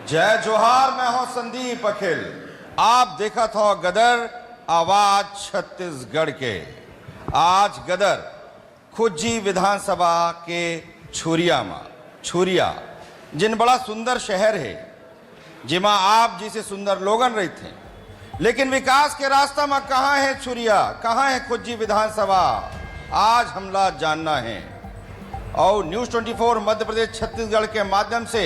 जय जोहार। मैं हूं संदीप अखिल। आप देखा था गदर आवाज छत्तीसगढ़ के। आज गदर खुज्जी विधानसभा के छुरिया जिन बड़ा सुंदर शहर है जिमा आप जिसे सुंदर लोगन रही थे, लेकिन विकास के रास्ता में कहाँ है छुरिया, कहाँ है खुज्जी विधानसभा, आज हमला जानना है। और न्यूज़ 24 मध्य प्रदेश छत्तीसगढ़ के माध्यम से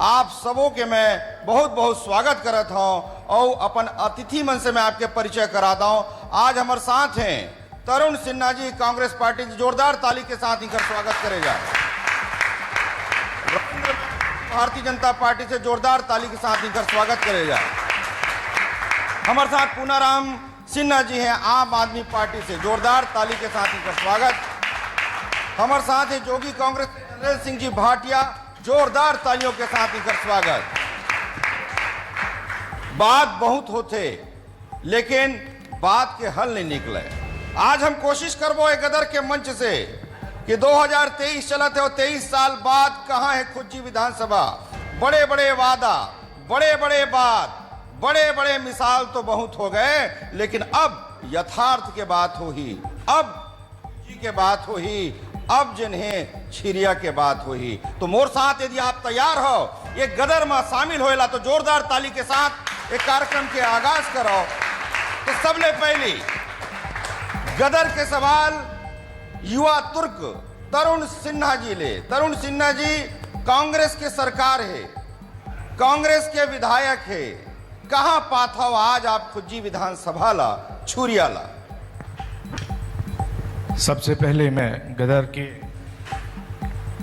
आप सबों के मैं बहुत बहुत स्वागत करता हूँ और अपन अतिथि मन से मैं आपके परिचय कराता हूँ। आज हमारे साथ हैं तरुण सिन्हा जी, कांग्रेस पार्टी से जोरदार ताली के साथ इनका स्वागत करेगा। भारतीय जनता पार्टी से जोरदार ताली के साथ इनका स्वागत करेगा। हमारे साथ पूनाराम सिन्हा जी हैं, आम आदमी पार्टी से, जोरदार ताली के साथ इनका स्वागत। हमारे साथ है जोगी कांग्रेस नरेंद्र सिंह जी भाटिया, जोरदार तालियों के साथ इनका स्वागत। बात बहुत होते लेकिन बात के हल नहीं निकले। आज हम कोशिश करबो एक गदर के मंच से कि 2023 चलते हो, 23 साल बाद कहाँ है खुज्जी विधानसभा। बड़े बड़े वादा, बड़े बड़े बात, बड़े बड़े मिसाल तो बहुत हो गए, लेकिन अब यथार्थ के बात हो ही, अब खुज्जी के बात हो ही, अब जिन्हें छिरिया के बात हो ही। तो मोर साथ यदि आप तैयार हो ये गदर में शामिल होएला तो जोरदार ताली के साथ एक कार्यक्रम के आगाज करो। तो सबले पहली गदर के सवाल युवा तुर्क तरुण सिन्हा जी ले। तरुण सिन्हा जी कांग्रेस के सरकार है, कांग्रेस के विधायक है, कहां पाथा आज आप खुज्जी विधानसभा ला छुरिया ला। सबसे पहले मैं गदर के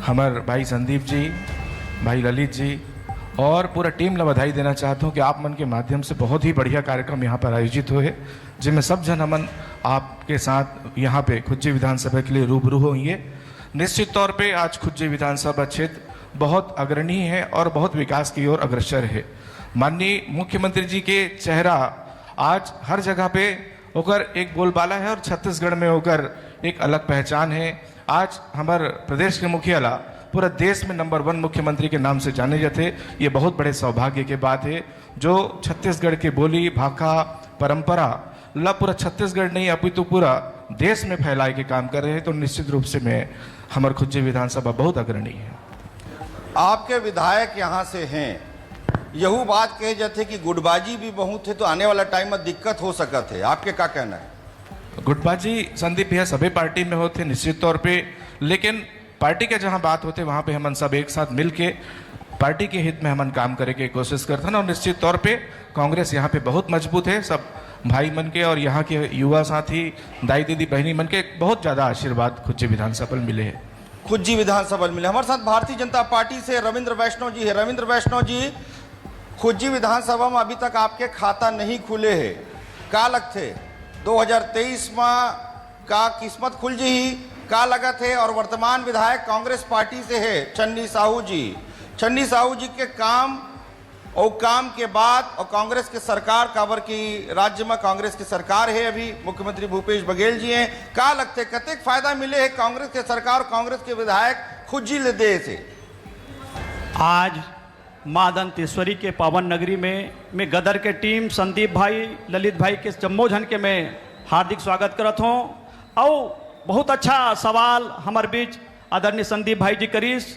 हमारे भाई संदीप जी, भाई ललित जी और पूरा टीम ला बधाई देना चाहता हूँ कि आप मन के माध्यम से बहुत ही बढ़िया कार्यक्रम यहाँ पर आयोजित हुए, जिनमें सब जन हमन आपके साथ यहाँ पे खुज्जी विधानसभा के लिए रूबरू होंगे। निश्चित तौर पे आज खुज्जी विधानसभा क्षेत्र बहुत अग्रणीय है और बहुत विकास की ओर अग्रसर है। माननीय मुख्यमंत्री जी के चेहरा आज हर जगह पे होकर एक बोलबाला है और छत्तीसगढ़ में होकर एक अलग पहचान है। आज हमारे प्रदेश के मुखिया पूरा देश में नंबर 1 मुख्यमंत्री के नाम से जाने जाते। ये बहुत बड़े सौभाग्य की बात है जो छत्तीसगढ़ के बोली भाषा परंपरा ला पूरा छत्तीसगढ़ नहीं अपितु पूरा देश में फैलाए के काम कर रहे हैं। तो निश्चित रूप से मैं हमारे खुज्जी विधानसभा बहुत अग्रणी है। आपके विधायक यहाँ से हैं, यहू बात कहे जाते कि गुटबाजी भी बहुत है, तो आने वाला टाइम में दिक्कत हो सकत है, आपके क्या कहना है? गुटबाजी संदीप भैया सभी पार्टी में होते निश्चित तौर पे, लेकिन पार्टी के जहां बात होते वहां पे हम सब एक साथ मिलके पार्टी के हित में हम काम करे की कोशिश करते हैं। और निश्चित तौर पे कांग्रेस यहाँ पे बहुत मजबूत है। सब भाई मन के और यहाँ के युवा साथी, दाई दीदी, बहनी मन के बहुत ज़्यादा आशीर्वाद खुज्जी विधानसभा में मिले हैं। खुज्जी विधानसभा में मिले। हमारे साथ भारतीय जनता पार्टी से रविंद्र वैष्णव जी है। रविंद्र वैष्णव जी, खुज्जी विधानसभा में अभी तक आपके खाता नहीं खुले हैं, का लगते 2023 में का किस्मत खुल जी ही का लगत है? और वर्तमान विधायक कांग्रेस पार्टी से है छन्नी साहू जी। छन्नी साहू जी के काम और काम के बाद और कांग्रेस के सरकार काबर की राज्य में कांग्रेस की सरकार है, अभी मुख्यमंत्री भूपेश बघेल जी हैं, का लगते कतेक फायदा मिले है कांग्रेस के सरकार, कांग्रेस के विधायक खुज्जी ले दे से? आज माँ दंतेश्वरी के पावन नगरी में गदर के टीम संदीप भाई, ललित भाई के जम्मो जन के मैं हार्दिक स्वागत करत हूँ। और बहुत अच्छा सवाल हमारे बीच आदरणीय संदीप भाई जी करीस।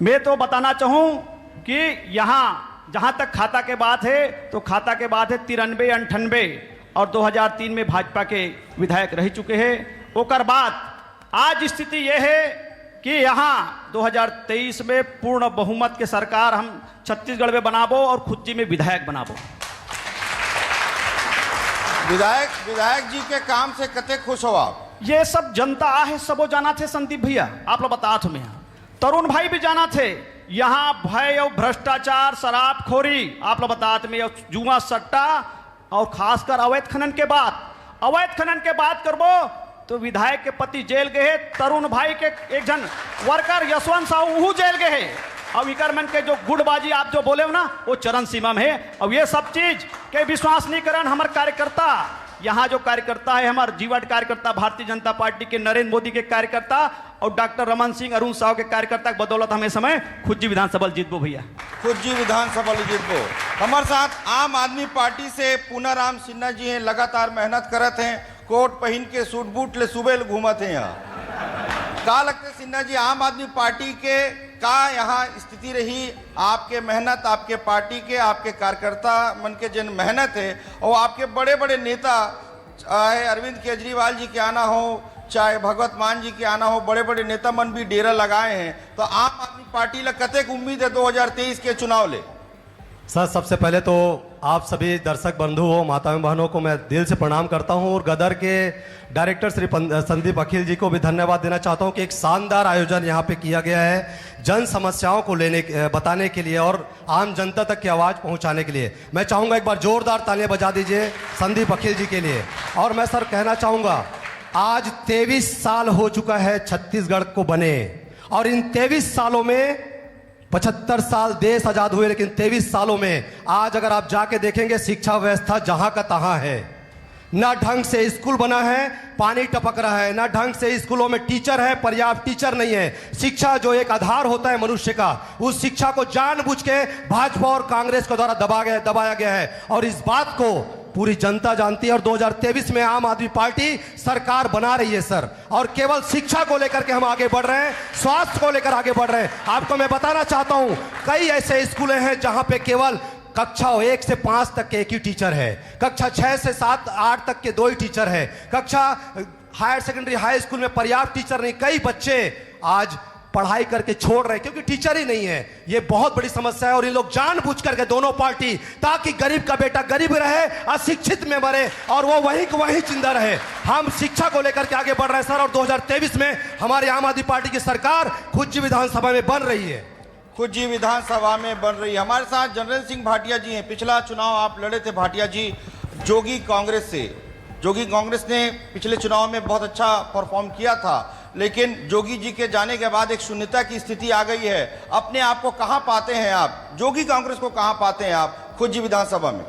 मैं तो बताना चाहूँ कि यहाँ जहाँ तक खाता के बात है तो खाता के बात है 93, 98 और 2003 में भाजपा के विधायक रह चुके हैं। ओकर बाद आज स्थिति यह है कि यहाँ 2023 में पूर्ण बहुमत के सरकार हम छत्तीसगढ़ में बनाबो और खुज्जी में विधायक बनाबो। विधायक जी के काम से कते खुश हो आप? ये सब जनता है, सबो जाना थे संदीप भैया, आप लोग बता थे। तरुण भाई भी जाना थे यहाँ भय और भ्रष्टाचार, शराबखोरी, आप लोग बताते में, जुआ सट्टा और खासकर अवैध खनन के बात करबो तो विधायक के पति जेल गए हैं, तरुण भाई के एक जन वर्कर यशवंत साहू जेल गए हैं। अब इकर मन के जो गुटबाजी आप जो बोले हो ना वो चरण सीमा में है। अब ये सब चीज के विश्वास नहीं करन हमारे कार्यकर्ता, यहाँ जो कार्यकर्ता है हमारे जीवट कार्यकर्ता, भारतीय जनता पार्टी के नरेंद्र मोदी के कार्यकर्ता, और डॉक्टर रमन सिंह अरुण साहु के कार्यकर्ता के बदौलत हमें समय खुज्जी विधानसभा जीतबो भैया। खुद जी विधानसभा जीतबो। हमारे साथ आम आदमी पार्टी से पूनाराम सिन्हा जी हैं, लगातार मेहनत करत हैं, कोट पहन के सूट बूट ले सुबह घूमत हैं यहाँ। का लगते सिन्हा जी, आम आदमी पार्टी के का यहाँ स्थिति रही, आपके मेहनत, आपके पार्टी के, आपके कार्यकर्ता मन के जिन मेहनत है, और आपके बड़े बड़े नेता चाहे अरविंद केजरीवाल जी के आना हो, चाहे भगवत मान जी के आना हो, बड़े बड़े नेता मन भी डेरा लगाए हैं, तो आम आदमी पार्टी ला कतेक उम्मीद है 2023 के चुनाव ले? सर, सबसे पहले तो आप सभी दर्शक बंधुओं, माताओं बहनों को मैं दिल से प्रणाम करता हूं, और गदर के डायरेक्टर श्री संदीप अखिल जी को भी धन्यवाद देना चाहता हूं कि एक शानदार आयोजन यहां पे किया गया है जन समस्याओं को बताने के लिए और आम जनता तक की आवाज़ पहुंचाने के लिए। मैं चाहूँगा एक बार जोरदार तालियां बजा दीजिए संदीप अखिल जी के लिए। और मैं सर कहना चाहूँगा, आज 23 साल हो चुका है छत्तीसगढ़ को बने, और इन 23 सालों में 75 साल देश आजाद हुए, लेकिन 23 सालों में आज अगर आप जाके देखेंगे शिक्षा व्यवस्था जहां का तहां है। ना ढंग से स्कूल बना है, पानी टपक रहा है, ना ढंग से स्कूलों में टीचर है, पर्याप्त टीचर नहीं है। शिक्षा जो एक आधार होता है मनुष्य का, उस शिक्षा को जानबूझ के भाजपा और कांग्रेस के द्वारा दबाया गया है, और इस बात को पूरी जनता जानती है। और 2023 में आम आदमी पार्टी सरकार बना रही है सर, और केवल शिक्षा को लेकर के हम आगे बढ़ रहे हैं, स्वास्थ्य को लेकर आगे बढ़ रहे हैं। आपको मैं बताना चाहता हूं, कई ऐसे स्कूलें हैं जहां पे केवल कक्षा 1 से 5 तक के एक ही टीचर है, कक्षा 6 से 7 8 तक के 2 ही टीचर है, कक्षा हायर सेकेंडरी हाई स्कूल में पर्याप्त टीचर नहीं। कई बच्चे आज पढ़ाई करके छोड़ रहे हैं क्योंकि टीचर ही नहीं है। ये बहुत बड़ी समस्या है, और ये लोग जानबूझ करके दोनों पार्टी, ताकि गरीब का बेटा गरीब रहे, अशिक्षित में मरे, और वो वहीं जिंदा रहे। हम शिक्षा को लेकर के आगे बढ़ रहे हैं सर, और 2023 में हमारी आम आदमी पार्टी की सरकार खुज्जी विधानसभा में बन रही है। खुज्जी विधानसभा में बन रही है। हमारे साथ जनरल सिंह भाटिया जी हैं। पिछला चुनाव आप लड़े थे भाटिया जी जोगी कांग्रेस से। जोगी कांग्रेस ने पिछले चुनाव में बहुत अच्छा परफॉर्म किया था, लेकिन जोगी जी के जाने के बाद एक शून्यता की स्थिति आ गई है। अपने आप को कहां पाते हैं आप, जोगी कांग्रेस को कहां पाते हैं आप खुज्जी विधानसभा में?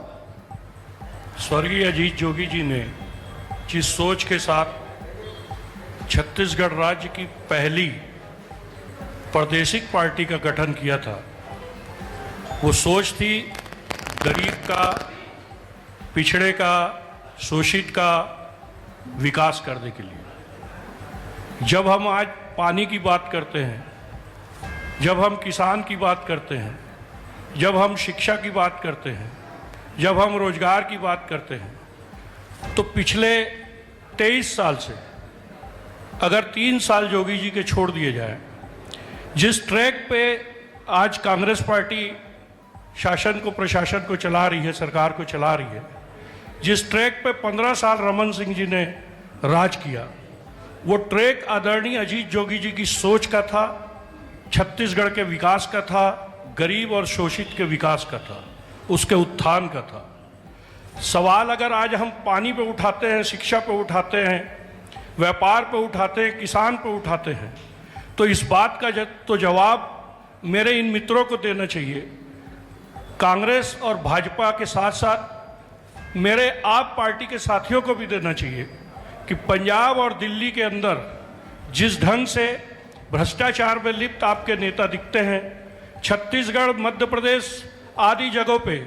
स्वर्गीय अजीत जोगी जी ने जिस सोच के साथ छत्तीसगढ़ राज्य की पहली प्रादेशिक पार्टी का गठन किया था, वो सोच थी गरीब का, पिछड़े का, शोषित का विकास करने के लिए। जब हम आज पानी की बात करते हैं, जब हम किसान की बात करते हैं, जब हम शिक्षा की बात करते हैं, जब हम रोजगार की बात करते हैं, तो पिछले 23 साल से अगर 3 साल जोगी जी के छोड़ दिए जाए, जिस ट्रैक पे आज कांग्रेस पार्टी शासन को, प्रशासन को चला रही है, सरकार को चला रही है, जिस ट्रैक पे 15 साल रमन सिंह जी ने राज किया, वो ट्रैक आदरणीय अजीत जोगी जी की सोच का था, छत्तीसगढ़ के विकास का था, गरीब और शोषित के विकास का था, उसके उत्थान का था। सवाल अगर आज हम पानी पे उठाते हैं, शिक्षा पे उठाते हैं, व्यापार पे उठाते हैं, किसान पे उठाते हैं, तो इस बात का तो जवाब मेरे इन मित्रों को देना चाहिए, कांग्रेस और भाजपा के साथ साथ मेरे आप पार्टी के साथियों को भी देना चाहिए कि पंजाब और दिल्ली के अंदर जिस ढंग से भ्रष्टाचार में लिप्त आपके नेता दिखते हैं, छत्तीसगढ़, मध्य प्रदेश आदि जगहों पे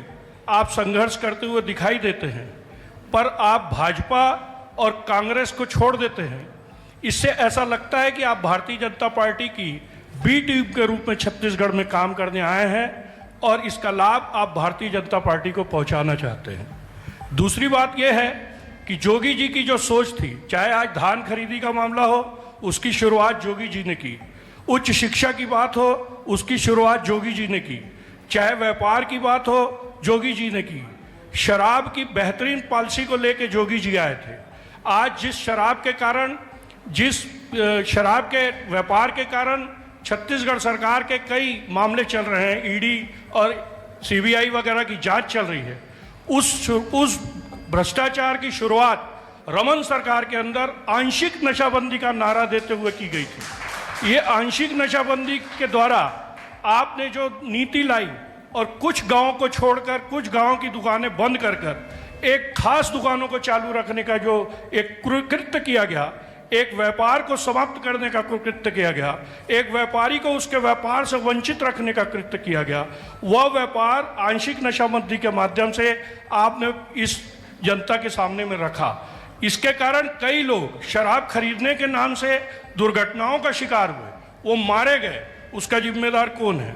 आप संघर्ष करते हुए दिखाई देते हैं, पर आप भाजपा और कांग्रेस को छोड़ देते हैं। इससे ऐसा लगता है कि आप भारतीय जनता पार्टी की बी टीम के रूप में छत्तीसगढ़ में काम करने आए हैं, और इसका लाभ आप भारतीय जनता पार्टी को पहुंचाना चाहते हैं। दूसरी बात यह है कि जोगी जी की जो सोच थी, चाहे आज धान खरीदी का मामला हो, उसकी शुरुआत जोगी जी ने की, उच्च शिक्षा की बात हो, उसकी शुरुआत जोगी जी ने की, चाहे व्यापार की बात हो, जोगी जी ने की, शराब की बेहतरीन पॉलिसी को लेकर जोगी जी आए थे। आज जिस शराब के कारण, जिस शराब के व्यापार के कारण छत्तीसगढ़ सरकार के कई मामले चल रहे हैं, ईडी और सीबीआई वगैरह की जांच चल रही है, उस भ्रष्टाचार की शुरुआत रमन सरकार के अंदर आंशिक नशाबंदी का नारा देते हुए की गई थी। ये आंशिक नशाबंदी के द्वारा आपने जो नीति लाई, और कुछ गांवों को छोड़कर कुछ गांवों की दुकानें बंद कर एक खास दुकानों को चालू रखने का जो एक कृत्य किया गया, एक व्यापार को समाप्त करने का कृत्य किया गया, एक व्यापारी को उसके व्यापार से वंचित रखने का कृत्य किया गया। वह व्यापार आंशिक नशाबंदी के माध्यम से आपने इस जनता के सामने में रखा। इसके कारण कई लोग शराब खरीदने के नाम से दुर्घटनाओं का शिकार हुए, वो मारे गए। उसका जिम्मेदार कौन है?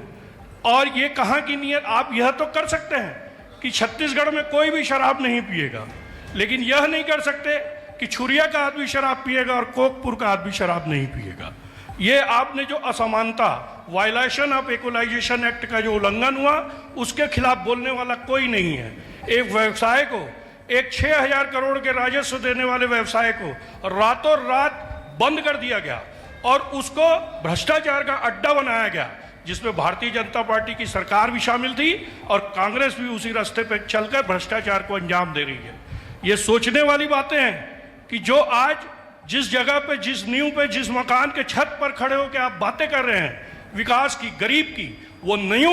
और ये कहाँ की नीयत? आप यह तो कर सकते हैं कि छत्तीसगढ़ में कोई भी शराब नहीं पिएगा, लेकिन यह नहीं कर सकते कि छुरिया का आदमी शराब पिएगा और कोकपुर का आदमी शराब नहीं पिएगा। ये आपने जो असमानता, वायलेशन ऑफ इक्वलाइजेशन एक्ट का जो उल्लंघन हुआ, उसके खिलाफ बोलने वाला कोई नहीं है। एक व्यवसाय को, एक 6,000 करोड़ के राजस्व देने वाले व्यवसाय को रातों रात बंद कर दिया गया और उसको भ्रष्टाचार का अड्डा बनाया गया, जिसमें भारतीय जनता पार्टी की सरकार भी शामिल थी और कांग्रेस भी उसी रास्ते पर चलकर भ्रष्टाचार को अंजाम दे रही है। ये सोचने वाली बातें हैं कि जो आज जिस जगह पे, जिस नींव पे, जिस मकान के छत पर खड़े होकर आप बातें कर रहे हैं विकास की, गरीब की, वो नींव,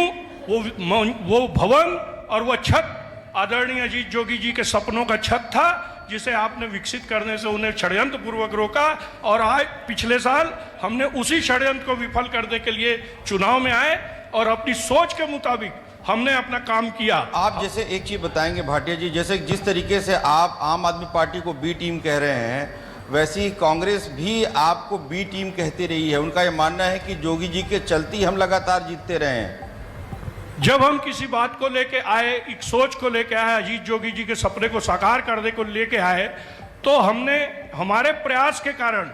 वो भवन और वो छत आदरणीय अजीत जोगी जी के सपनों का छत था, जिसे आपने विकसित करने से उन्हें षड्यंत्र पूर्वक रोका। और आज पिछले साल हमने उसी षड्यंत्र को विफल करने के लिए चुनाव में आए और अपनी सोच के मुताबिक हमने अपना काम किया। आप जैसे एक चीज बताएंगे भाटिया जी, जैसे जिस तरीके से आप आम आदमी पार्टी को बी टीम कह रहे हैं, वैसे ही कांग्रेस भी आपको बी टीम कहती रही है। उनका यह मानना है कि जोगी जी के चलती हम लगातार जीतते रहे हैं। जब हम किसी बात को लेके आए, एक सोच को लेके आए, अजीत जोगी जी के सपने को साकार करने को लेके आए, तो हमने, हमारे प्रयास के कारण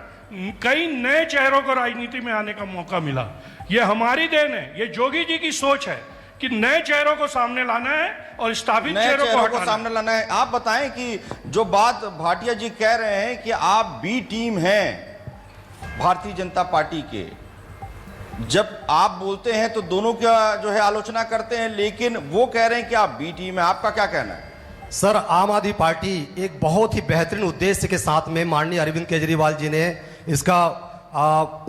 कई नए चेहरों को राजनीति में आने का मौका मिला। ये हमारी देन है, ये जोगी जी की सोच है कि नए चेहरों को सामने लाना है और स्थापित चेहरों को सामने लाना है। आप बताएं कि जो बात भाटिया जी कह रहे हैं कि आप बी टीम हैं भारतीय जनता पार्टी के, जब आप बोलते हैं तो दोनों का जो है आलोचना करते हैं, लेकिन वो कह रहे हैं कि आप बी टीम है। आपका क्या कहना है? सर, आम आदमी पार्टी एक बहुत ही बेहतरीन उद्देश्य के साथ में माननीय अरविंद केजरीवाल जी ने इसका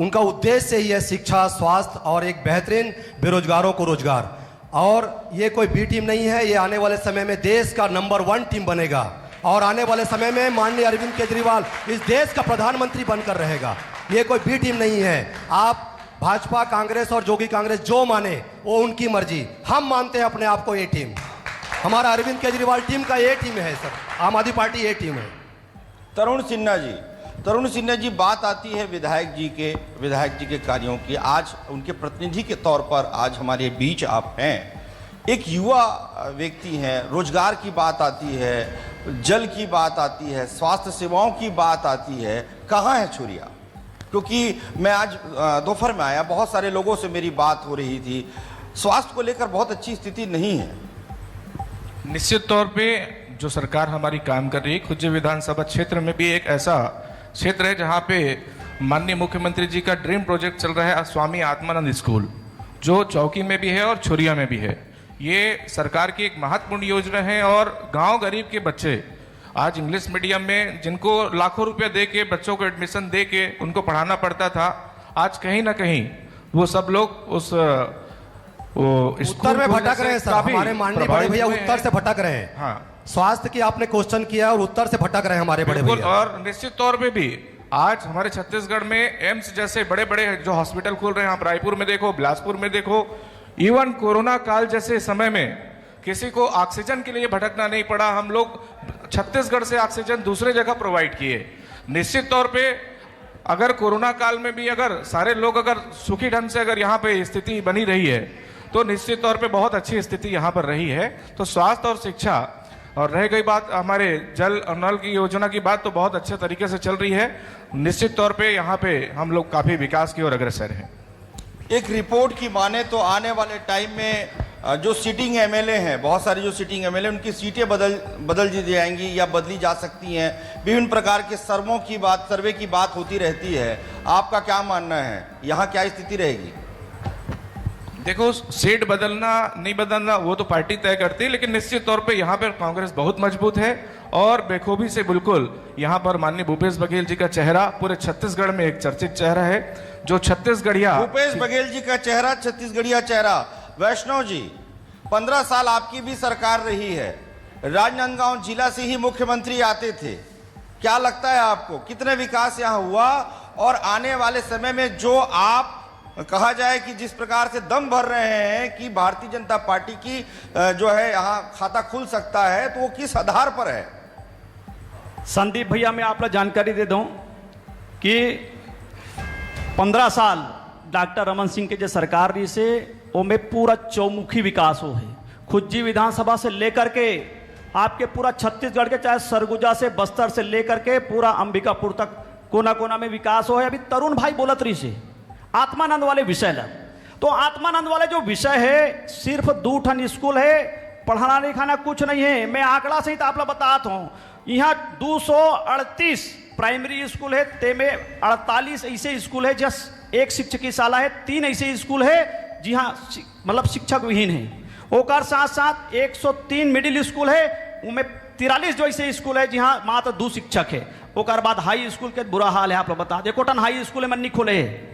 उनका उद्देश्य ही है शिक्षा, स्वास्थ्य और एक बेहतरीन बेरोजगारों को रोजगार। और ये कोई बी टीम नहीं है, ये आने वाले समय में देश का नंबर 1 टीम बनेगा और आने वाले समय में माननीय अरविंद केजरीवाल इस देश का प्रधानमंत्री बनकर रहेगा। ये कोई बी टीम नहीं है। आप भाजपा, कांग्रेस और जोगी कांग्रेस जो माने वो उनकी मर्जी, हम मानते हैं अपने आप को ए टीम। हमारा अरविंद केजरीवाल टीम का ए टीम है सर, आम आदमी पार्टी ए टीम है। तरुण सिन्हा जी, बात आती है विधायक जी के कार्यों की। आज उनके प्रतिनिधि के तौर पर आज हमारे बीच आप हैं, एक युवा व्यक्ति हैं, रोजगार की बात आती है, जल की बात आती है, स्वास्थ्य सेवाओं की बात आती है, कहाँ है छुरिया? क्योंकि मैं आज दोपहर में आया, बहुत सारे लोगों से मेरी बात हो रही थी, स्वास्थ्य को लेकर बहुत अच्छी स्थिति नहीं है। निश्चित तौर पे जो सरकार हमारी काम कर रही है, खुज्जे विधानसभा क्षेत्र में भी एक ऐसा क्षेत्र है जहाँ पे माननीय मुख्यमंत्री जी का ड्रीम प्रोजेक्ट चल रहा है, स्वामी आत्मानंद स्कूल, जो चौकी में भी है और छुरिया में भी है। ये सरकार की एक महत्वपूर्ण योजना है और गांव गरीब के बच्चे आज इंग्लिश मीडियम में, जिनको लाखों रुपए दे के बच्चों को एडमिशन दे के उनको पढ़ाना पड़ता था, आज कहीं ना कहीं वो सब लोग उस उत्तर में भटक रहे हैं सर। हमारे माननीय बड़े भैया उत्तर से भटक रहे हैं। हाँ, स्वास्थ्य की आपने क्वेश्चन किया और उत्तर से भटक रहे हैं हमारे बड़े भैया। और निश्चित तौर पे भी आज हमारे छत्तीसगढ़ में एम्स जैसे बड़े बड़े जो हॉस्पिटल खुल रहे हैं, आप रायपुर में देखो, बिलासपुर में देखो, इवन कोरोना काल जैसे समय में किसी को ऑक्सीजन के लिए भटकना नहीं पड़ा। हम लोग छत्तीसगढ़ से ऑक्सीजन दूसरे जगह प्रोवाइड किए। निश्चित तौर पे अगर कोरोना काल में भी अगर सारे लोग अगर सुखी ढंग से अगर यहाँ पे स्थिति बनी रही है, तो निश्चित तौर पे बहुत अच्छी स्थिति यहाँ पर रही है। तो स्वास्थ्य और शिक्षा, और रह गई बात हमारे जल और नल की योजना की बात, तो बहुत अच्छे तरीके से चल रही है। निश्चित तौर पे यहाँ पे हम लोग काफी विकास की ओर अग्रसर हैं। एक रिपोर्ट की माने तो आने वाले टाइम में जो सिटिंग एमएलए हैं, बहुत सारी जो सिटिंग एमएलए, उनकी सीटें बदल दी जाएंगी या बदली जा सकती हैं। विभिन्न प्रकार के सर्वे की बात होती रहती है। आपका क्या मानना है, यहाँ क्या स्थिति रहेगी? देखो, सीट बदलना नहीं बदलना वो तो पार्टी तय करती है, लेकिन निश्चित तौर पे यहाँ पर कांग्रेस बहुत मजबूत है और बेखूबी से बिल्कुल यहाँ पर माननीय भूपेश बघेल जी का चेहरा पूरे छत्तीसगढ़ में एक चर्चित चेहरा है, जो छत्तीसगढ़िया भूपेश बघेल जी का चेहरा, छत्तीसगढ़िया चेहरा। वैष्णव जी, 15 साल आपकी भी सरकार रही है, राजनांदगांव जिला से ही मुख्यमंत्री आते थे, क्या लगता है आपको कितने विकास यहाँ हुआ, और आने वाले समय में जो आप कहा जाए कि जिस प्रकार से दम भर रहे हैं कि भारतीय जनता पार्टी की जो है यहाँ खाता खुल सकता है, तो वो किस आधार पर है? संदीप भैया मैं आप लोग जानकारी दे दूं कि 15 साल डॉक्टर रमन सिंह के जो सरकार रही से वो में पूरा चौमुखी विकास हो है। खुज्जी विधानसभा से लेकर के आपके पूरा छत्तीसगढ़ के, चाहे सरगुजा से बस्तर से लेकर के पूरा अंबिकापुर तक कोना कोना में विकास हो है। अभी तरुण भाई बोलत रही से आत्मानंद वाले विषय ला, तो आत्मानंद वाले जो विषय है सिर्फ 2 ठन स्कूल है, पढ़ाना लिखाना कुछ नहीं है। मैं आंकड़ा सहित आप लोग बताता हूँ, यहाँ 238 प्राइमरी स्कूल है, तेमें 48 ऐसे स्कूल है जस एक शिक्षक शाला है, 3 ऐसे स्कूल है जी हाँ मतलब शिक्षक विहीन है। ओकर साथ साथ 103 मिडिल स्कूल है, उनमें 43 जो ऐसे स्कूल है जहाँ मात्र 2 शिक्षक है। ओकर बाद हाई स्कूल के बुरा हाल है, आप लोग बता दे कोटन हाई स्कूल में नहीं खोले है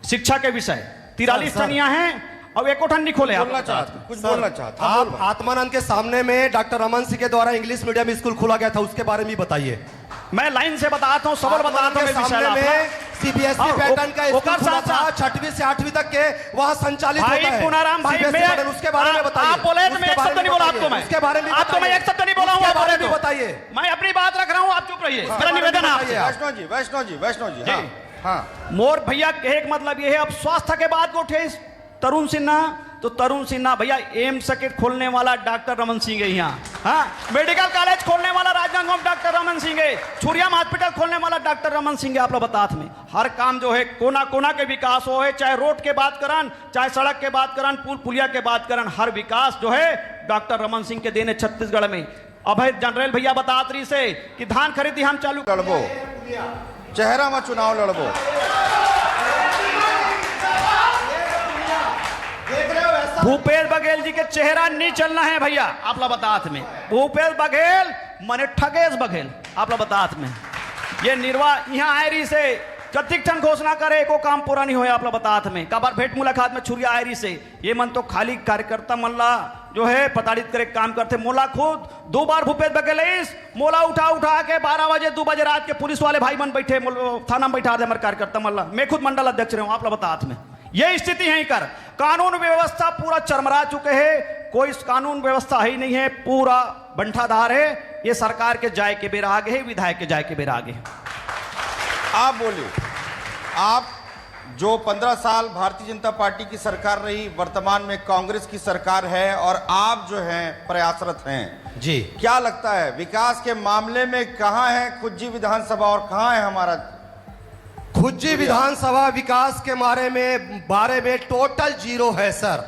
शिक्षा के विषय, 43 टनिया हैं और एकोठन नहीं खोले। बोलना चाहते कुछ बोलना चाहते आप आत्मानंद के सामने में डॉक्टर रमन सिंह के द्वारा इंग्लिश मीडियम स्कूल खोला गया था, उसके बारे में बताइए। मैं लाइन से बताता हूँ, सबल बताता हूँ। सामने में सीबीएसई पैटर्न का स्कूल खुला था, 6वीं से 8वीं तक के वहाँ संचालित होता है। पुनाराम भाई मैं उसके बारे में बताइए। आप बोले तो मैं एक शब्द नहीं बोला आपको, मैं उसके बारे में आपको मैं एक शब्द नहीं बोला हूँ, आप बोले तो बताइए। मैं अपनी बात रख रहा हूँ, आप चुप रहिए। मेरा निवेदन है वैष्णव जी हाँ मोर भैया कहे का मतलब ये है, अब स्वास्थ्य के बाद को उठे तरुण सिन्हा, तो तरुण सिन्हा भैया एम्स सर्किट खोलने वाला डॉक्टर रमन सिंह है यहाँ, हाँ मेडिकल कॉलेज खोलने वाला राजनांदगांव डॉक्टर रमन सिंह है, छुरियाम हॉस्पिटल खोलने वाला डॉक्टर रमन सिंह है। आप लोग बताते में हर काम जो है कोना कोना के विकास हो है, चाहे रोड के बात करन, चाहे सड़क के बात करन, पुल पुलिया के बात करन, हर विकास जो है डॉक्टर रमन सिंह के देने छत्तीसगढ़ में। अभय जनरल भैया बतात रही से कि धान खरीदी हम चालू लड़बो, चेहरा में चुनाव लड़बो। भूपेश बघेल जी के चेहरा नहीं चलना है भैया, आप लोग बतात में। भूपेश बघेल मने ठगेश बघेल, आप लोग बतात में। ये निर्वाह यहाँ आयरी से कतिक ठन घोषणा करे, एको काम पूरा नहीं होया। आप लोग बतात में कबार भेंट मुलाकात में छुरिया आयरी से, ये मन तो खाली कार्यकर्ता मल्ला जो है प्रताड़ित करे काम करते। मोला खुद 2 बार भूपेश बघेल मोला उठा के 12 बजे 2 बजे रात के पुलिस वाले भाई मन बैठे थाना में बैठा दे हमारे कार्यकर्ता मल्ला। मैं खुद मंडल अध्यक्ष रहा हूँ, आप लोग बतात में। ये स्थिति है कर, कानून व्यवस्था पूरा चरमरा चुके हैं, कोई कानून व्यवस्था ही नहीं है, पूरा बंठाधार है। ये सरकार के जाय के बेर आगे है, विधायक के जाय के बेर आगे है। आप बोलिए, आप जो 15 साल भारतीय जनता पार्टी की सरकार रही, वर्तमान में कांग्रेस की सरकार है और आप जो हैं प्रयासरत हैं जी, क्या लगता है विकास के मामले में कहां है खुज्जी विधानसभा और कहां है हमारा खुज्जी विधानसभा? विकास के बारे में टोटल 0 है सर।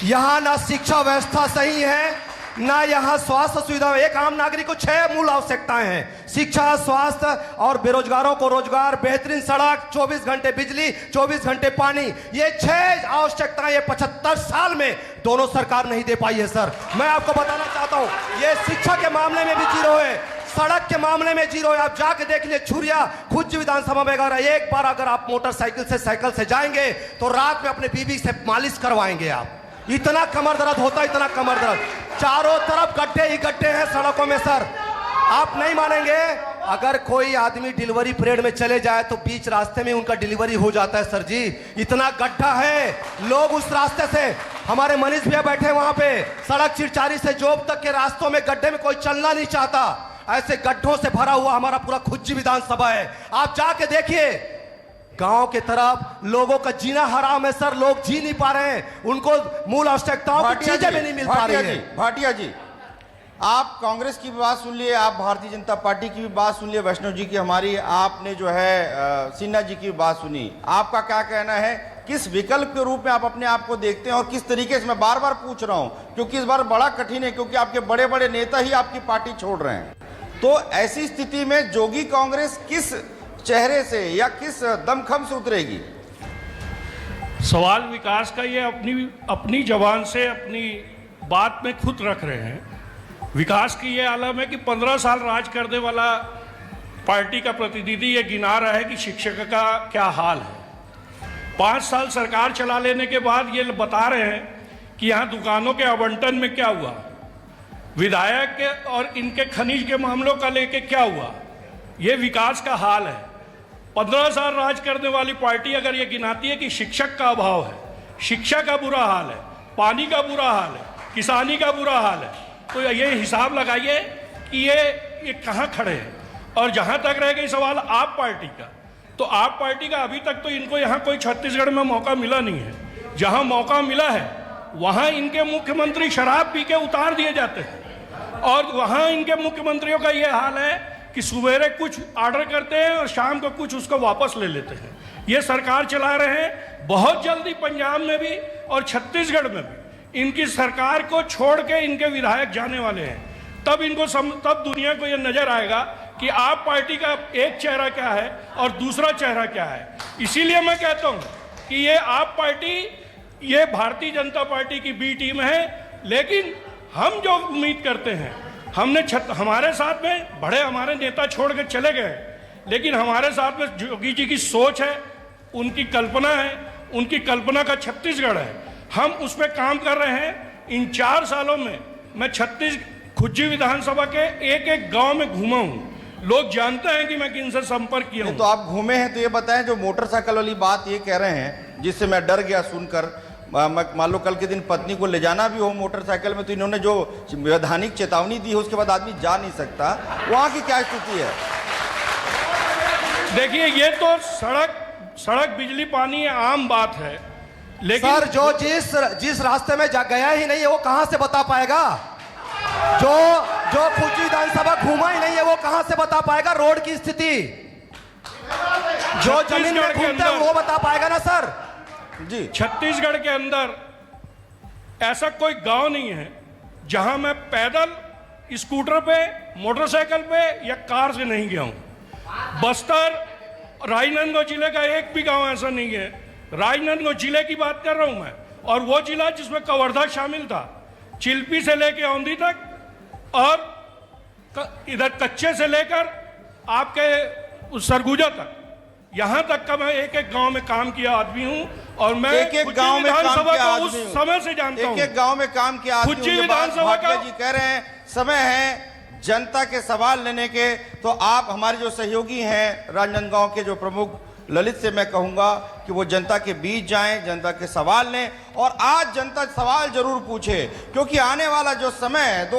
यहाँ ना शिक्षा व्यवस्था सही है, ना यहाँ स्वास्थ्य सुविधा। एक आम नागरिक को 6 मूल आवश्यकताएं हैं, शिक्षा, स्वास्थ्य और बेरोजगारों को रोजगार, बेहतरीन सड़क, 24 घंटे बिजली, 24 घंटे पानी। ये 6 आवश्यकताएं ये 75 साल में दोनों सरकार नहीं दे पाई है सर। मैं आपको बताना चाहता हूँ, ये शिक्षा के मामले में भी 0 है, सड़क के मामले में 0 है। आप जाके देख लिए छुरिया खुज्जी विधानसभा में एक बार अगर आप मोटरसाइकिल से साइकिल से जाएंगे तो रात में अपने बीवी से मालिश करवाएंगे आप। इतना कमर दर्द होता है, इतना कमर दर्द। चारों तरफ गड्ढे ही गड्ढे हैं सड़कों में सर। आप नहीं मानेंगे, अगर कोई आदमी डिलीवरी पीरियड में चले जाए तो बीच रास्ते में उनका डिलीवरी हो जाता है सर जी। इतना गड्ढा है, लोग उस रास्ते से, हमारे मनीष भैया बैठे वहां पे, सड़क चिरचारी से जोब तक के रास्तों में गड्ढे में कोई चलना नहीं चाहता। ऐसे गड्ढों से भरा हुआ हमारा पूरा खुज्जी विधानसभा है। आप जाके देखिए, गांव के तरफ लोगों का जीना हराम है सर, लोग जी नहीं पा रहे हैं, उनको मूल आवश्यकताओं की चीजें भी नहीं मिल पा रही है। भाटिया जी, आप कांग्रेस की भी बात सुन लिए, आप भारतीय जनता पार्टी की भी बात सुन लिए, वैष्णव जी की, हमारी आपने जो है सिन्हा जी की बात सुनी। आपका क्या कहना है, किस विकल्प के रूप में आप अपने आप को देखते हैं और किस तरीके से? मैं बार बार पूछ रहा हूं क्योंकि इस बार बड़ा कठिन है, क्योंकि आपके बड़े बड़े नेता ही आपकी पार्टी छोड़ रहे हैं। तो ऐसी स्थिति में जोगी कांग्रेस किस चेहरे से या किस दमखम से उतरेगी? सवाल विकास का ये अपनी जबान से अपनी बात में खुद रख रहे हैं। विकास की ये आलम है कि 15 साल राज करने वाला पार्टी का प्रतिनिधि ये गिना रहा है कि शिक्षक का क्या हाल है। 5 साल सरकार चला लेने के बाद ये बता रहे हैं कि यहाँ दुकानों के आवंटन में क्या हुआ, विधायक के और इनके खनिज के मामलों का लेके क्या हुआ, ये विकास का हाल है। 15 साल राज करने वाली पार्टी अगर ये गिनाती है कि शिक्षक का अभाव है, शिक्षा का बुरा हाल है, पानी का बुरा हाल है, किसानी का बुरा हाल है, तो ये हिसाब लगाइए कि ये कहाँ खड़े हैं। और जहाँ तक रह गई सवाल आप पार्टी का, तो आप पार्टी का अभी तक तो इनको यहाँ कोई छत्तीसगढ़ में मौका मिला नहीं है। जहाँ मौका मिला है वहाँ इनके मुख्यमंत्री शराब पी के उतार दिए जाते हैं, और वहाँ इनके मुख्यमंत्रियों का ये हाल है कि सुबेरे कुछ ऑर्डर करते हैं और शाम को कुछ उसको वापस ले लेते हैं। ये सरकार चला रहे हैं। बहुत जल्दी पंजाब में भी और छत्तीसगढ़ में भी इनकी सरकार को छोड़ के इनके विधायक जाने वाले हैं। तब इनको तब दुनिया को ये नजर आएगा कि आप पार्टी का एक चेहरा क्या है और दूसरा चेहरा क्या है। इसीलिए मैं कहता हूँ कि ये आप पार्टी, ये भारतीय जनता पार्टी की बी टीम है। लेकिन हम जो उम्मीद करते हैं, हमारे साथ में बड़े हमारे नेता छोड़ के चले गए, लेकिन हमारे साथ में जोगी जी की सोच है, उनकी कल्पना है, उनकी कल्पना का छत्तीसगढ़ है। हम उस पर काम कर रहे हैं। इन 4 सालों में मैं खुज्जी विधानसभा के एक गांव में घूमा हूँ। लोग जानते हैं कि मैं किनसे संपर्क किया हूँ। तो आप घूमे हैं, तो ये बताएं, जो मोटरसाइकिल वाली बात ये कह रहे हैं, जिससे मैं डर गया सुनकर, मान लो कल के दिन पत्नी को ले जाना भी हो मोटरसाइकिल में, तो इन्होंने जो वैधानिक चेतावनी दी है उसके बाद आदमी जा नहीं सकता, वहाँ की क्या स्थिति है? देखिए, ये तो सड़क बिजली पानी आम बात है, लेकिन सर जो जिस रास्ते में गया ही नहीं है वो कहां से बता पाएगा? जो खुज्जी विधानसभा घूमा ही नहीं है वो कहां से बता पाएगा रोड की स्थिति? जो जमीन में घूमता है वो बता पाएगा ना सर जी। छत्तीसगढ़ के अंदर ऐसा कोई गांव नहीं है जहां मैं पैदल, स्कूटर पे, मोटरसाइकिल पे या कार से नहीं गया हूं। बस्तर, राजनांदगांव जिले का एक भी गांव ऐसा नहीं है। राजनांदगांव जिले की बात कर रहा हूं मैं, और वो जिला जिसमें कवर्धा शामिल था, चिल्पी से लेकर औंधी तक, और इधर कच्चे से लेकर आपके सरगुजा तक, यहां तक का मैं एक गांव में काम किया आदमी हूं, और मैं एक गांव में काम किया आदमी उस समय से जानता हूं। एक गांव में काम किया आदमी। खुज्जी विधानसभा का जी कह रहे हैं समय है जनता के सवाल लेने के, तो आप हमारे जो सहयोगी हैं राजनांदगांव के जो प्रमुख ललित से मैं कहूंगा कि वो जनता के बीच जाएं, जनता के सवाल लें, और आज जनता सवाल जरूर पूछे, क्योंकि आने वाला जो समय है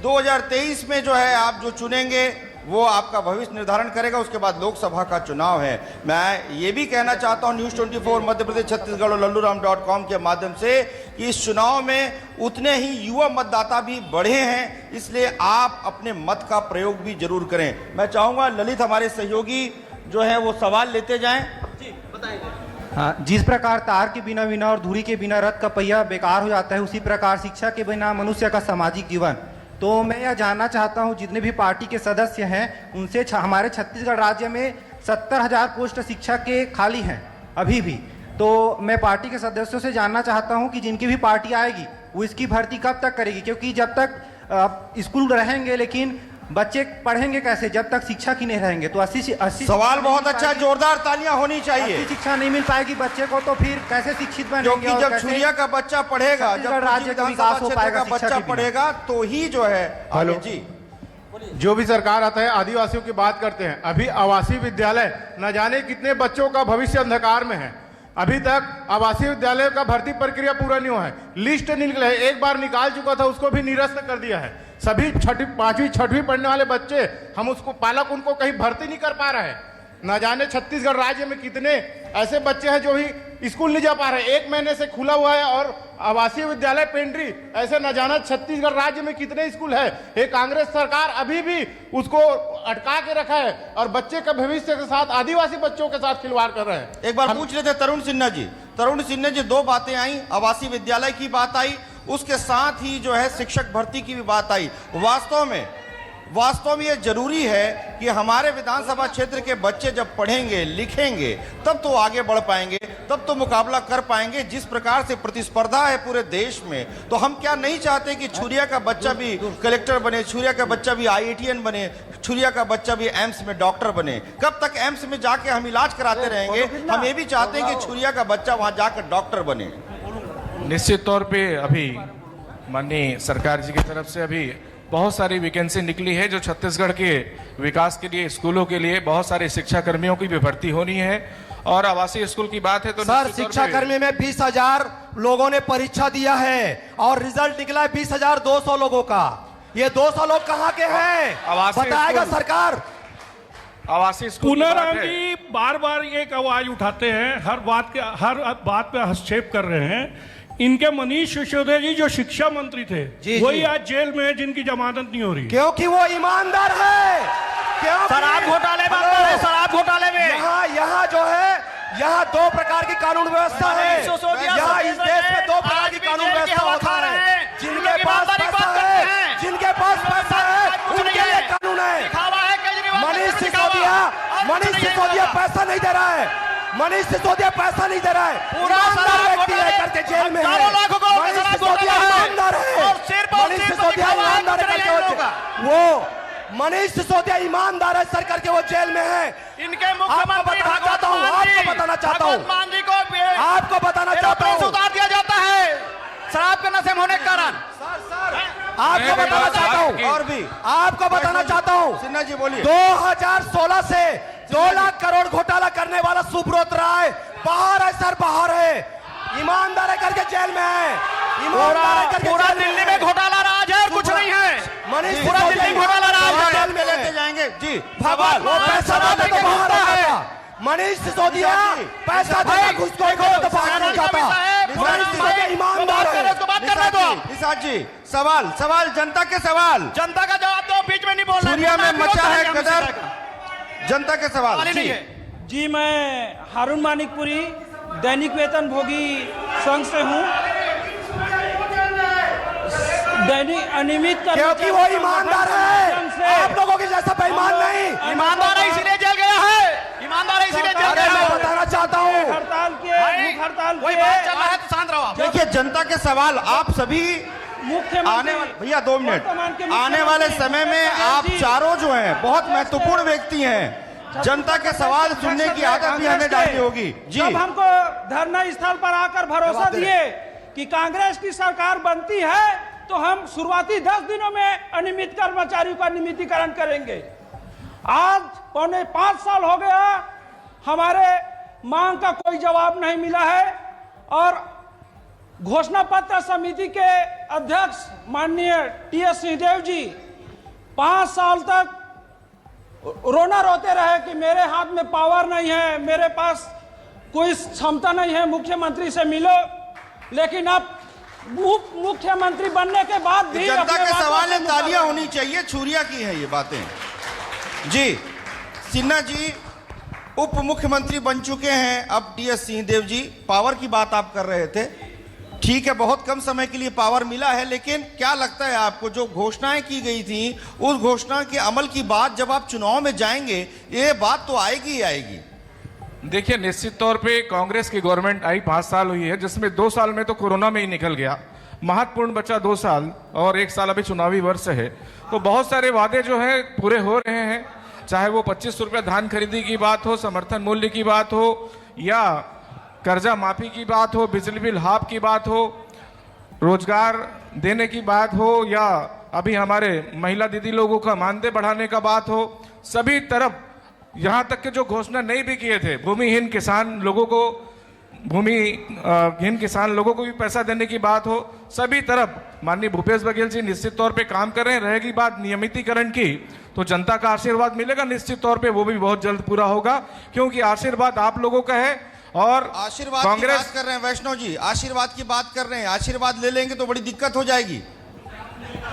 2023 में जो है आप जो चुनेंगे वो आपका भविष्य निर्धारण करेगा। उसके बाद लोकसभा का चुनाव है। मैं ये भी कहना चाहता हूं न्यूज़ 24 मध्य प्रदेश छत्तीसगढ़ और लल्लूराम.com के माध्यम से कि इस चुनाव में उतने ही युवा मतदाता भी बढ़े हैं, इसलिए आप अपने मत का प्रयोग भी जरूर करें। मैं चाहूंगा ललित हमारे सहयोगी जो है वो सवाल लेते जाएं। जी बताएंगे। हाँ, जिस प्रकार तार के बिना और धुरी के बिना रथ का पहिया बेकार हो जाता है, उसी प्रकार शिक्षा के बिना मनुष्य का सामाजिक जीवन। तो मैं यह जानना चाहता हूं जितने भी पार्टी के सदस्य हैं उनसे, हमारे छत्तीसगढ़ राज्य में 70,000 पोस्ट शिक्षा के खाली हैं अभी भी। तो मैं पार्टी के सदस्यों से जानना चाहता हूं कि जिनकी भी पार्टी आएगी वो इसकी भर्ती कब तक करेगी, क्योंकि जब तक स्कूल रहेंगे लेकिन बच्चे पढ़ेंगे कैसे जब तक शिक्षा की नहीं रहेंगे। तो 80 सवाल बहुत अच्छा, जोरदार तालियां होनी चाहिए। शिक्षा नहीं मिल पाएगी बच्चे को तो फिर कैसे शिक्षित बनेंगे? क्योंकि जब छुरिया का बच्चा पढ़ेगा, जब राज्य का विकास हो पाएगा, बच्चा पढ़ेगा तो ही जो है। हेलो जी, जो भी सरकार आता है आदिवासियों की बात करते हैं। अभी आवासीय विद्यालय न जाने कितने बच्चों का भविष्य अंधकार में है। अभी तक आवासीय विद्यालय का भर्ती प्रक्रिया पूरा नहीं हुआ है। लिस्ट निकले है, एक बार निकाल चुका था, उसको भी निरस्त कर दिया है। सभी 5वीं 6वीं पढ़ने वाले बच्चे, हम उसको पालक उनको कहीं भर्ती नहीं कर पा रहे हैं। न जाने छत्तीसगढ़ राज्य में कितने ऐसे बच्चे हैं जो ही स्कूल नहीं जा पा रहे। 1 महीने से खुला हुआ है और आवासीय विद्यालय पेंड्री, ऐसे न जाना छत्तीसगढ़ राज्य में कितने स्कूल है। ये कांग्रेस सरकार अभी भी उसको अटका के रखा है और बच्चे का भविष्य के साथ, आदिवासी बच्चों के साथ खिलवाड़ कर रहे हैं। एक बार पूछ लेते तरुण सिन्हा जी 2 बातें आई, आवासीय विद्यालय की बात आई, उसके साथ ही जो है शिक्षक भर्ती की भी बात आई। वास्तव में ये जरूरी है कि हमारे विधानसभा क्षेत्र के बच्चे जब पढ़ेंगे लिखेंगे तब तो आगे बढ़ पाएंगे, तब तो मुकाबला कर पाएंगे। जिस प्रकार से प्रतिस्पर्धा है पूरे देश में, तो हम क्या नहीं चाहते कि छुरिया का बच्चा भी कलेक्टर बने, छुरिया का बच्चा भी IITN बने, छुरिया का बच्चा भी एम्स में डॉक्टर बने। कब तक एम्स में जाके हम इलाज कराते रहेंगे? हम ये भी चाहते हैं कि छुरिया का बच्चा वहां जाकर डॉक्टर बने। निश्चित तौर पे अभी माननीय सरकार जी की तरफ से अभी बहुत सारी वैकेंसी निकली है जो छत्तीसगढ़ के विकास के लिए, स्कूलों के लिए बहुत सारे शिक्षा कर्मियों की भी भर्ती होनी है। और आवासीय स्कूल की बात है तो सर, निश्चित तौर शिक्षा पे- कर्मी में 20,000 लोगों ने परीक्षा दिया है और रिजल्ट निकला है 20,200 लोगों का। ये 200 लोग कहाँ के हैं आवासीय बताएगा स्कूल- सरकार। आवासीय स्कूल की बात पुनराम है। जी बार बार एक आवाज उठाते हैं, हर बात पे हस्तक्षेप कर रहे हैं। इनके मनीष सिसोदिया जी जो शिक्षा मंत्री थे जी, वही जी। आज जेल में है, जिनकी जमानत नहीं हो रही। क्योंकि वो ईमानदार है। क्योंकि शराब घोटाले में आता है, शराब घोटाले में यहाँ जो है, यहाँ 2 प्रकार की कानून व्यवस्था है। मनीष सिसोदिया यहाँ इस देश में 2 प्रकार आज की भी कानून जेल की व्यवस्था हवा होता खा रहे है। हैं। जिनके लोग पास ईमानदारी पैसा बात करते हैं। है, जिनके पास पैसा है, कुछ उनके नहीं लिए है। कानून है। दिखावा है केजरीवाल, मनीष दिखावा। सिसोदिया, और मनीष कुछ नहीं है सिसोदिया इनका। पैसा नहीं दे रहा है। मनीष सिसोदिया पैसा नहीं दे रहा है। पूरा ईमानदार शराब व्यक्ति है घोटाले, करके जेल में है। हजारों लाखों करोड़ का मनीष शराब सिसोदिया घोटाला है। ईमानदार है। और सिर्फ और मनीष सिर्फ सिसोदिया दिखावा है, ईमानदार है कुछ नहीं करके है इन लोगों वो मनीष सिसोदिया ईमानदार है सर करके वो जेल में है। इनके आपको मुख्यमंत्री बताना चाहता हूँ, आपको बताना चाहता हूँ, भगवत मान जी को आपको बताना चाहता एरोप्लेन से हूँ, उतार दिया जाता है शराब के नशे में होने के कारण। आपको मैं बताना बात चाहता हूँ, की- और भी आपको बताना चाहता हूँ, सिन्हा जी बोलिए। 2016 से 2 लाख करोड़ घोटाला करने वाला सुब्रत राय बाहर है सर, बाहर है। ईमानदार है करके जेल में है। ईमानदार है करके पूरा जेल में दिल्ली है। में घोटाला राज है और कुछ नहीं है। मनीष पूरा सिसोदिया दिल्ली घोटाला राज ईमानदार है। जेल में लेते है। जाएंगे जी। भगवान वो पैसा देता तो बाहर आता था। मनीष सिसोदिया पैसा देता घुसखोरी को तो बाहर नहीं जाता। मनीष सिसोदिया ईमानदार है। उसको बात करने दो। निषाद जी सवाल जनता के सवाल। जनता का जवाब दो, बीच में नहीं बोलना। सूर्या में मचा है गदर। जनता के सवाल सवाल ही नहीं जी। है। जी, मैं हारून मानिकपुरी दैनिक वेतन भोगी संघ से हूँ। दैनिक अनियमित क्योंकि वो ईमानदार है, आप लोगों की जैसा बेईमान नहीं। ईमानदार है इसीलिए जेल गया है। ईमानदार है इसीलिए जेल अरे गया मैं है। बताना चाहता हूँ, हड़ताल के भाई, भूख हड़ताल वही बात चल रहा है तो शांत रहो आप। देखिए जनता के सवाल आप सभी आने वाले भैया 2 मिनट आने वाले समय में आप चारों जो हैं बहुत महत्वपूर्ण व्यक्ति हैं। जनता के सवाल सुनने की आदत भी हमें डालनी होगी जी। जब हमको धरना स्थल पर आकर भरोसा दिए कि कांग्रेस की सरकार बनती है तो हम शुरुआती 10 दिनों में अनियमित कर्मचारियों का नियमितीकरण करेंगे। आज 4.5 साल हो गया, हमारे मांग का कोई जवाब नहीं मिला है और घोषणा पत्र समिति के अध्यक्ष माननीय टीएस सिंहदेव जी 5 साल तक रोना रोते रहे कि मेरे हाथ में पावर नहीं है, मेरे पास कोई क्षमता नहीं है, मुख्यमंत्री से मिलो। लेकिन अब मुख्यमंत्री बनने के बाद भी जनता अपने के बातों सवाल से में तालियां मुकर- होनी चाहिए। छुरिया की है ये बातें जी। सिन्हा जी उप मुख्यमंत्री बन चुके हैं, अब टीएस सिंहदेव जी पावर की बात आप कर रहे थे। ठीक है, बहुत कम समय के लिए पावर मिला है, लेकिन क्या लगता है आपको जो घोषणाएं की गई थी उस घोषणा के अमल की बात जब आप चुनाव में जाएंगे ये बात तो आएगी ही आएगी। देखिए, निश्चित तौर पे कांग्रेस की गवर्नमेंट आई 5 साल हुई है, जिसमें 2 साल में तो कोरोना में ही निकल गया। महत्वपूर्ण बचा 2 साल और 1 साल अभी चुनावी वर्ष है। तो बहुत सारे वादे जो हैं पूरे हो रहे हैं, चाहे वो 25 रुपये धान खरीदी की बात हो, समर्थन मूल्य की बात हो, या कर्जा माफी की बात हो, बिजली बिल हाफ की बात हो, रोजगार देने की बात हो, या अभी हमारे महिला दीदी लोगों का मानदेय बढ़ाने का बात हो। सभी तरफ यहाँ तक के जो घोषणा नहीं भी किए थे, भूमिहीन किसान लोगों को भूमिहीन किसान लोगों को भी पैसा देने की बात हो, सभी तरफ माननीय भूपेश बघेल जी निश्चित तौर पे काम कर रहे हैं। रहेगी बात नियमितीकरण की तो जनता का आशीर्वाद मिलेगा, निश्चित तौर पे वो भी बहुत जल्द पूरा होगा, क्योंकि आशीर्वाद आप लोगों का है। और आशीर्वाद की बात कर रहे हैं वैष्णव जी, आशीर्वाद की बात कर रहे हैं। आशीर्वाद ले लेंगे तो बड़ी दिक्कत हो जाएगी।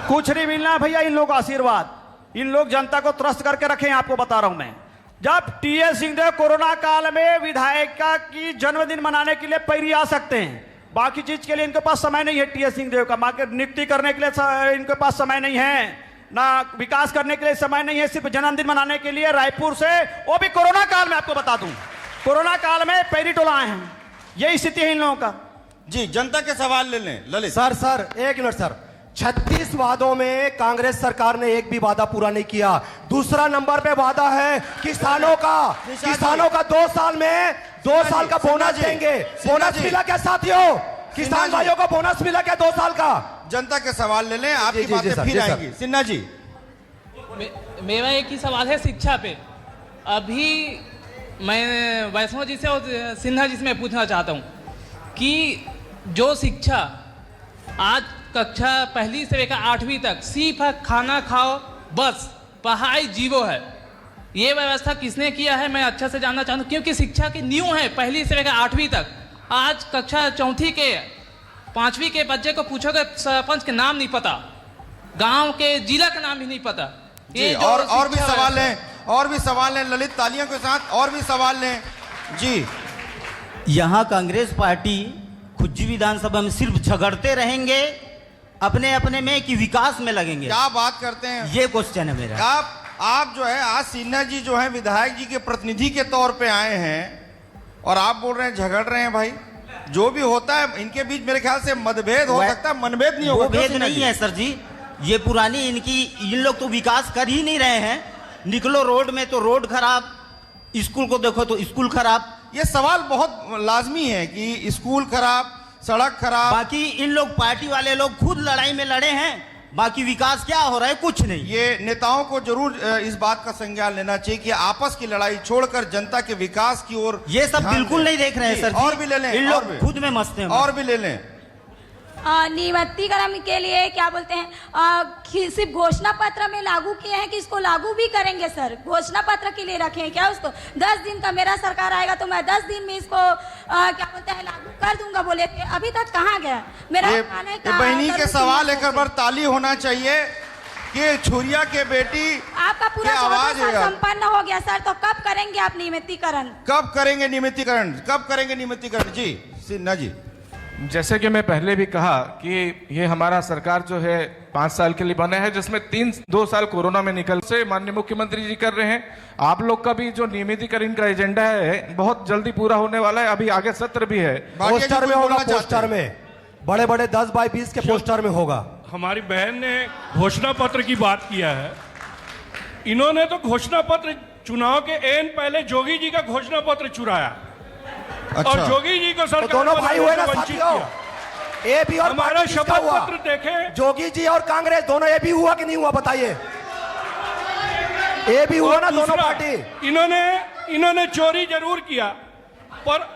कुछ नहीं मिलना भैया इन लोग का आशीर्वाद। इन लोग जनता को त्रस्त करके रखे हैं, आपको बता रहा हूं मैं। जब टीएस सिंहदेव कोरोना काल में विधायिका की जन्मदिन मनाने के लिए पैरी आ सकते हैं, बाकी चीज के लिए इनके पास समय नहीं है। टीएस सिंहदेव का मां के नियुक्ति करने के लिए इनके पास समय नहीं है, ना विकास करने के लिए समय नहीं है। सिर्फ जन्मदिन मनाने के लिए रायपुर से, वो भी कोरोना काल में, आपको बता दूं कोरोना काल में पैरी टोला आए हैं। यही स्थिति है इन लोगों का जी। जनता के सवाल ले लें ललित। Sir 1 minute sir. 36 वादों में कांग्रेस सरकार ने एक भी वादा पूरा नहीं किया। दूसरा नंबर पे वादा है किसानों का। किसानों का 2 साल में 2 साल का बोनस देंगे। बोनस मिला क्या साथियों? किसान भाइयों को बोनस मिला क्या 2 साल का? जनता के सवाल ले लें, आपकी जी, जी, बातें सर, फिर जी, सर। आएंगी। सिन्हा जी, मेरा एक ही सवाल है शिक्षा पे। अभी मैं वैष्णव जी से और सिन्हा जी से मैं पूछना चाहता हूँ कि जो शिक्षा आज कक्षा पहली से लेकर 8वीं तक सिर्फ खाना खाओ बस पढ़ाई जीवो है, ये व्यवस्था किसने किया है मैं अच्छा से जानना चाहता हूँ, क्योंकि शिक्षा की नींव है पहली से लेकर 8वीं तक। आज कक्षा चौथी के 5वीं के बच्चे को पूछोगे सरपंच के नाम नहीं पता, गांव के जिला का नाम भी नहीं पता। जी, ये जो और भी शिक्षा सवाल व्यवस्था- लें, और भी सवाल लें ललित, तालियों के साथ और भी सवाल लें। जी, यहाँ कांग्रेस पार्टी खुज्जी विधानसभा में सिर्फ झगड़ते रहेंगे अपने अपने में कि विकास में लगेंगे, क्या बात करते हैं ये क्वेश्चन है मेरा। आप जो है आज सिन्हा जी जो है विधायक जी के प्रतिनिधि के तौर पे आए हैं और आप बोल रहे हैं झगड़ रहे हैं। भाई जो भी होता है इनके बीच मेरे ख्याल से मतभेद हो सकता है, मनभेद नहीं होगा। वो क्यों भेद सिन्हा नहीं जी? है सर जी, ये पुरानी इन लोग तो विकास कर ही नहीं रहे हैं। निकलो रोड में तो रोड खराब, स्कूल को देखो तो स्कूल खराब। ये सवाल बहुत लाजमी है कि स्कूल खराब, सड़क खराब। बाकी इन लोग पार्टी वाले लोग खुद लड़ाई में लड़े हैं, बाकी विकास क्या हो रहा है कुछ नहीं। ये नेताओं को जरूर इस बात का संज्ञान लेना चाहिए कि आपस की लड़ाई छोड़कर जनता के विकास की ओर ये सब ध्यान बिल्कुल दें। नहीं देख रहे हैं जी, सर जी। और भी ले लें, इन और लोग भी। खुद में मस्त हैं। और भी ले लें। नियमितीकरण के लिए क्या बोलते हैं, सिर्फ घोषणा पत्र में लागू किए हैं कि इसको लागू भी करेंगे सर? घोषणा पत्र के लिए रखे हैं क्या उसको? 10 दिन का मेरा सरकार आएगा तो मैं 10 दिन में इसको क्या बोलते हैं लागू कर दूंगा बोले थे, अभी तक कहाँ गया मेरा ये कहना है का- बहनी के करूँ सवाल कि एक बार ताली होना चाहिए कि छुरिया के बेटी आपका पूरा की आवाज 14 साल है। संपन्न हो गया सर, तो कब करेंगे आप नियमितीकरण? कब करेंगे नियमितीकरण, कब करेंगे नियमितीकरण? जी सिन्हा जी, जैसे कि मैं पहले भी कहा कि ये हमारा सरकार जो है 5 साल के लिए बना है, जिसमें 2 साल कोरोना में निकल से माननीय मुख्यमंत्री जी कर रहे हैं। आप लोग का भी जो नियमितीकरण का एजेंडा है बहुत जल्दी पूरा होने वाला है, अभी आगे सत्र भी है। भाटिया जी पोस्टर में कुछ होगा, बोलना चाहते पोस्टर हैं? में बड़े बड़े 10 बाई 20 के पोस्टर में होगा। हमारी बहन ने घोषणा पत्र की बात किया है। इन्होंने तो घोषणा पत्र चुनाव के एन पहले जोगी जी का घोषणा पत्र चुराया अच्छा। और जोगी जी को तो सरकार दोनों भाई हुए ना वंचित साथियों, किया। ए भी और हमारा पार्टी किसका शपथ हुआ? पत्र देखें। जोगी जी और कांग्रेस दोनों ए भी हुआ कि नहीं हुआ बताइए? ए भी हुआ और ना दोनों दूसरा, पार्टी? इन्होंने चोरी जरूर किया पर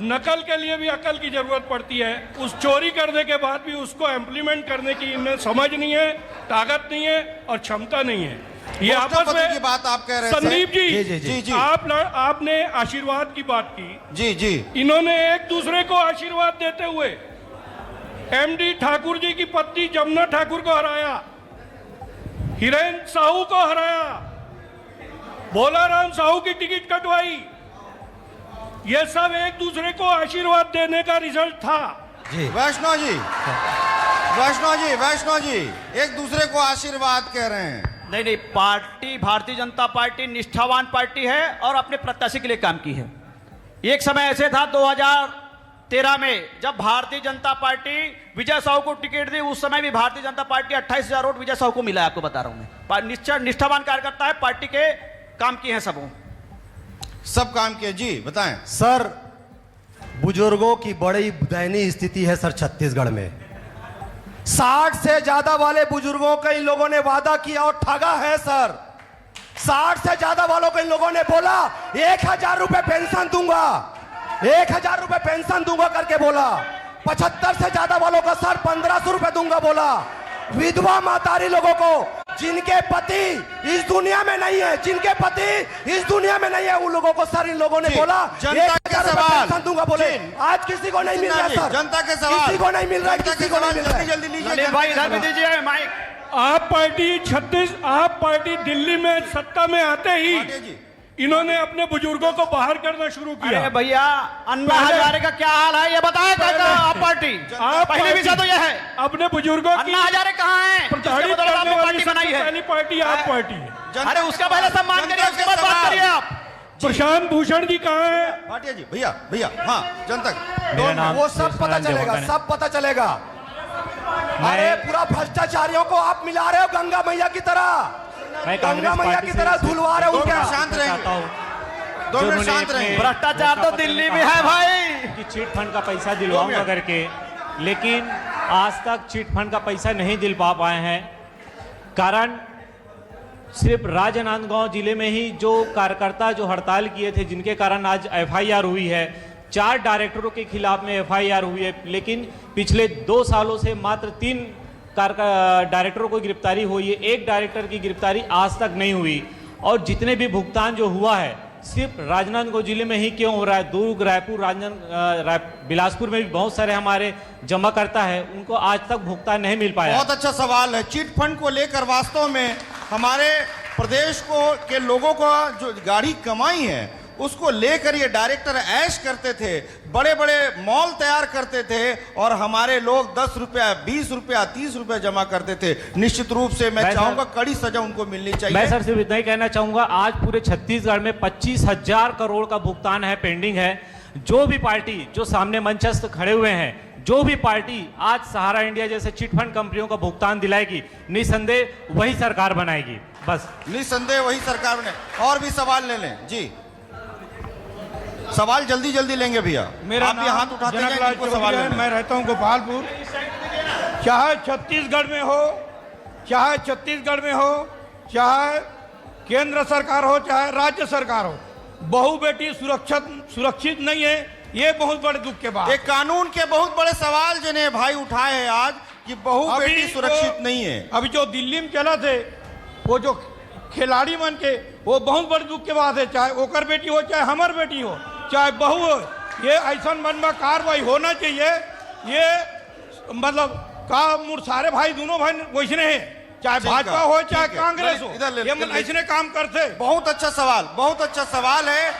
नकल के लिए भी अकल की जरूरत पड़ती है। उस चोरी करने के बाद भी उसको इम्प्लीमेंट करने की इन्हें समझ नहीं है, ताकत नहीं है और क्षमता नहीं है। ये घोषणा आपस पत्र की में बात आप कह रहे थे। संदीप जी, जी, जी, जी, जी। आपने आशीर्वाद की बात की। जी जी, इन्होंने एक दूसरे को आशीर्वाद देते हुए एमडी ठाकुर जी की पत्नी जमुना ठाकुर को हराया, हिरेन साहू को हराया, भोलाराम साहू की टिकट कटवाई। ये सब एक दूसरे को आशीर्वाद देने का रिजल्ट था। वैष्णव जी, वैष्णव जी एक दूसरे को आशीर्वाद कह रहे हैं। नहीं, पार्टी भारतीय जनता पार्टी निष्ठावान पार्टी है और अपने प्रत्याशी के लिए काम की है। एक समय ऐसे था 2013 में जब भारतीय जनता पार्टी विजय साहू को टिकट दी, उस समय भी भारतीय जनता पार्टी 28,000 वोट विजय साहू को मिला है। आपको बता रहा हूं मैं, निष्ठावान कार्यकर्ता है, पार्टी के काम किए हैं सब काम किए। जी बताएं सर, बुजुर्गों की बड़ी दयनीय स्थिति है सर छत्तीसगढ़ में। 60 से ज्यादा वाले बुजुर्गों का इन लोगों ने वादा किया और ठगा है सर। 60 से ज्यादा वालों को इन लोगों ने बोला 1,000 रुपए पेंशन दूंगा, 1,000 रुपए पेंशन दूंगा करके बोला। 75 से ज्यादा वालों का सर 1,500 रुपए दूंगा बोला। विधवा मातारी लोगों को जिनके पति इस दुनिया में नहीं है, जिनके पति इस दुनिया में नहीं है, उन लोगों को सर इन लोगों ने बोला जनता के 1,000 रुपए सवाल पेंशन दूंगा बोले। जी। आज किसी को नहीं मिल रहा सर, जनता के सवाल, किसी को नहीं मिल रहा है, जनता के किसी को नहीं सवाल मिल रहा है। जल्दी लीजिए। ललित भाई इधर भी दीजिए माइक। आप पार्टी दिल्ली में सत्ता में आते ही भाटिया जी, इन्होंने अपने बुजुर्गों को बाहर करना शुरू किया। अरे भैया, अन्ना हजारे का क्या हाल है ये बताएं आप पार्टी। पहली विषय तो यह है, अपने बुजुर्गों की अन्ना हजारे कहाँ हैं? प्रताड़ित जिसके बदौलत करने आपने वाली पार्टी बनाई सबसे है। पहली पार्टी आप पार्टी है। अरे उसका पहले सम्मान करिए, उसके बाद बात करिए आप। प्रशांत भूषण जी कहाँ हैं? भाटिया जी, भैया हाँ जनता वो सब पता चलेगा, सब पता चलेगा। अरे पूरा भ्रष्टाचारियों को आप मिला रहे हो गंगा मैया की तरह, गंगा मैया की तरह धुलवा रहे हो क्या? शांत रहेंगे, 2 मिनट शांत रहेंगे। भ्रष्टाचार तो दिल्ली में है भाई। कि चिट फंड का पैसा दिलवाऊंगा करके लेकिन आज तक चिट फंड का पैसा नहीं दिल पा पाए हैं। कारण सिर्फ राजनांदगांव जिले में ही जो कार्यकर्ता जो हड़ताल किए थे, जिनके कारण आज एफआईआर हुई है, 4 डायरेक्टरों के खिलाफ में एफआईआर हुई है, लेकिन पिछले 2 सालों से मात्र 3 डायरेक्टरों को गिरफ्तारी हुई है, 1 डायरेक्टर की गिरफ्तारी आज तक नहीं हुई। और जितने भी भुगतान जो हुआ है सिर्फ राजनांदगांव जिले में ही क्यों हो रहा है, दुर्ग, रायपुर, बिलासपुर में भी बहुत सारे हमारे जमा करता है, उनको आज तक भुगतान नहीं मिल पाया। बहुत अच्छा सवाल है। चिट फंड को लेकर वास्तव में हमारे प्रदेश के लोगों को जो गाढ़ी कमाई है उसको लेकर ये डायरेक्टर ऐश करते थे, बड़े बड़े मॉल तैयार करते थे और हमारे लोग 10 रुपया, 20 रुपया, 30 रुपया जमा करते थे। निश्चित रूप से मैं चाहूंगा कड़ी सजा उनको मिलनी चाहिए। मैं सर सिर्फ इतना ही कहना चाहूंगा, आज पूरे छत्तीसगढ़ में 25,000 करोड़ का भुगतान है, पेंडिंग है। जो भी पार्टी जो सामने मंचस्थ खड़े हुए हैं, जो भी पार्टी आज सहारा इंडिया जैसे चिटफंड कंपनियों का भुगतान दिलाएगी, निसंदेह वही सरकार बनाएगी। बस निसंदेह वही सरकार बने। और भी सवाल ले लें जी, सवाल जल्दी जल्दी लेंगे भैया। मेरा आप ये हाथ उठाते हैं, किनको सवाल लेना है? मैं रहता हूं गोपालपुर। चाहे छत्तीसगढ़ में हो, चाहे छत्तीसगढ़ में हो, चाहे केंद्र सरकार हो, चाहे राज्य सरकार हो, बहू बेटी सुरक्षित नहीं है। ये बहुत बड़े दुख के बाद एक कानून के बहुत बड़े सवाल जिन्हें भाई उठाए हैं आज कि बहू बेटी सुरक्षित नहीं है। अभी जो दिल्ली में चला थे वो जो खिलाड़ी बन के, वो बहुत बड़े दुख के बात है। चाहे ओकर बेटी हो, चाहे हमार बेटी हो, चाहे बहू हो, ये ऐसा मन में कार्रवाई होना चाहिए। ये मतलब का मुर्सारे भाई दोनों भाई वैसने हैं, चाहे भाजपा हो चाहे कांग्रेस हो, ये मन ऐसने काम करते। बहुत अच्छा सवाल, बहुत अच्छा सवाल है।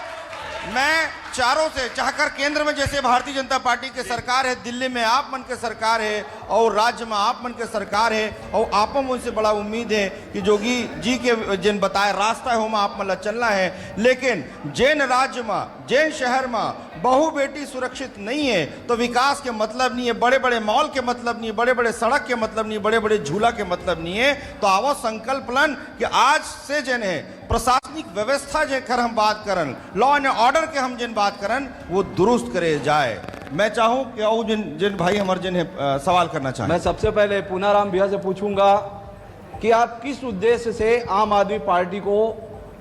मैं चारों से चाहकर, केंद्र में जैसे भारतीय जनता पार्टी की सरकार है, दिल्ली में आप मन के सरकार है और राज्य में आप मन के सरकार है, और आप उनसे बड़ा उम्मीद है कि जोगी जी के जिन बताए रास्ता है वो आप मतलब चलना है। लेकिन जैन राज्य में, जैन शहर में बहू बेटी सुरक्षित नहीं है तो विकास के मतलब नहीं है, बड़े बड़े मॉल के मतलब नहीं है, बड़े बड़े सड़क के मतलब नहीं है, बड़े बड़े झूला के मतलब नहीं है। तो आवो संकल्प लन कि आज से जन है प्रशासनिक व्यवस्था जेकर हम बात करन, लॉ एंड ऑर्डर के हम जिन बात करन, वो दुरुस्त करे जाए। मैं चाहूं कि और जिन भाई हमारे जिन है सवाल करना चाहें। मैं सबसे पहले पूनाराम भैया से पूछूंगा कि आप किस उद्देश्य से आम आदमी पार्टी को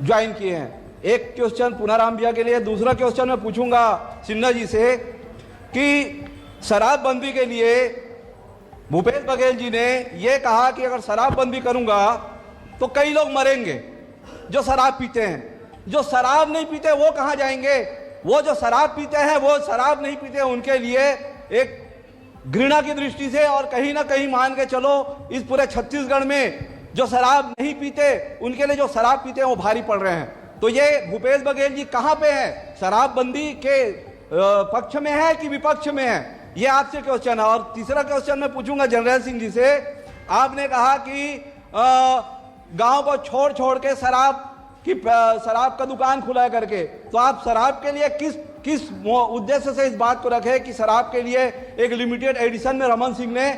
ज्वाइन किए हैं। एक क्वेश्चन पूनाराम भैया के लिए। दूसरा क्वेश्चन मैं पूछूंगा सिन्हा जी से कि शराबबंदी के लिए भूपेश बघेल जी ने यह कहा कि अगर शराबबंदी करूंगा तो कई लोग मरेंगे जो शराब पीते हैं। जो शराब नहीं पीते वो कहाँ जाएंगे? वो जो शराब पीते हैं, वो शराब नहीं पीते, उनके लिए एक घृणा की दृष्टि से और कहीं ना कहीं मान के चलो इस पूरे छत्तीसगढ़ में जो शराब नहीं पीते, उनके लिए जो शराब पीते हैं वो भारी पड़ रहे हैं। तो ये भूपेश बघेल जी कहाँ पे है? शराबबंदी के पक्ष में है कि विपक्ष में है? ये आपसे क्वेश्चन है। और तीसरा क्वेश्चन मैं पूछूंगा जनरल सिंह जी से। आपने कहा कि गांव को छोड़ के शराब का दुकान खुला करके, तो आप शराब के लिए किस उद्देश्य से इस बात को रखे कि शराब के लिए एक लिमिटेड एडिशन में रमन सिंह ने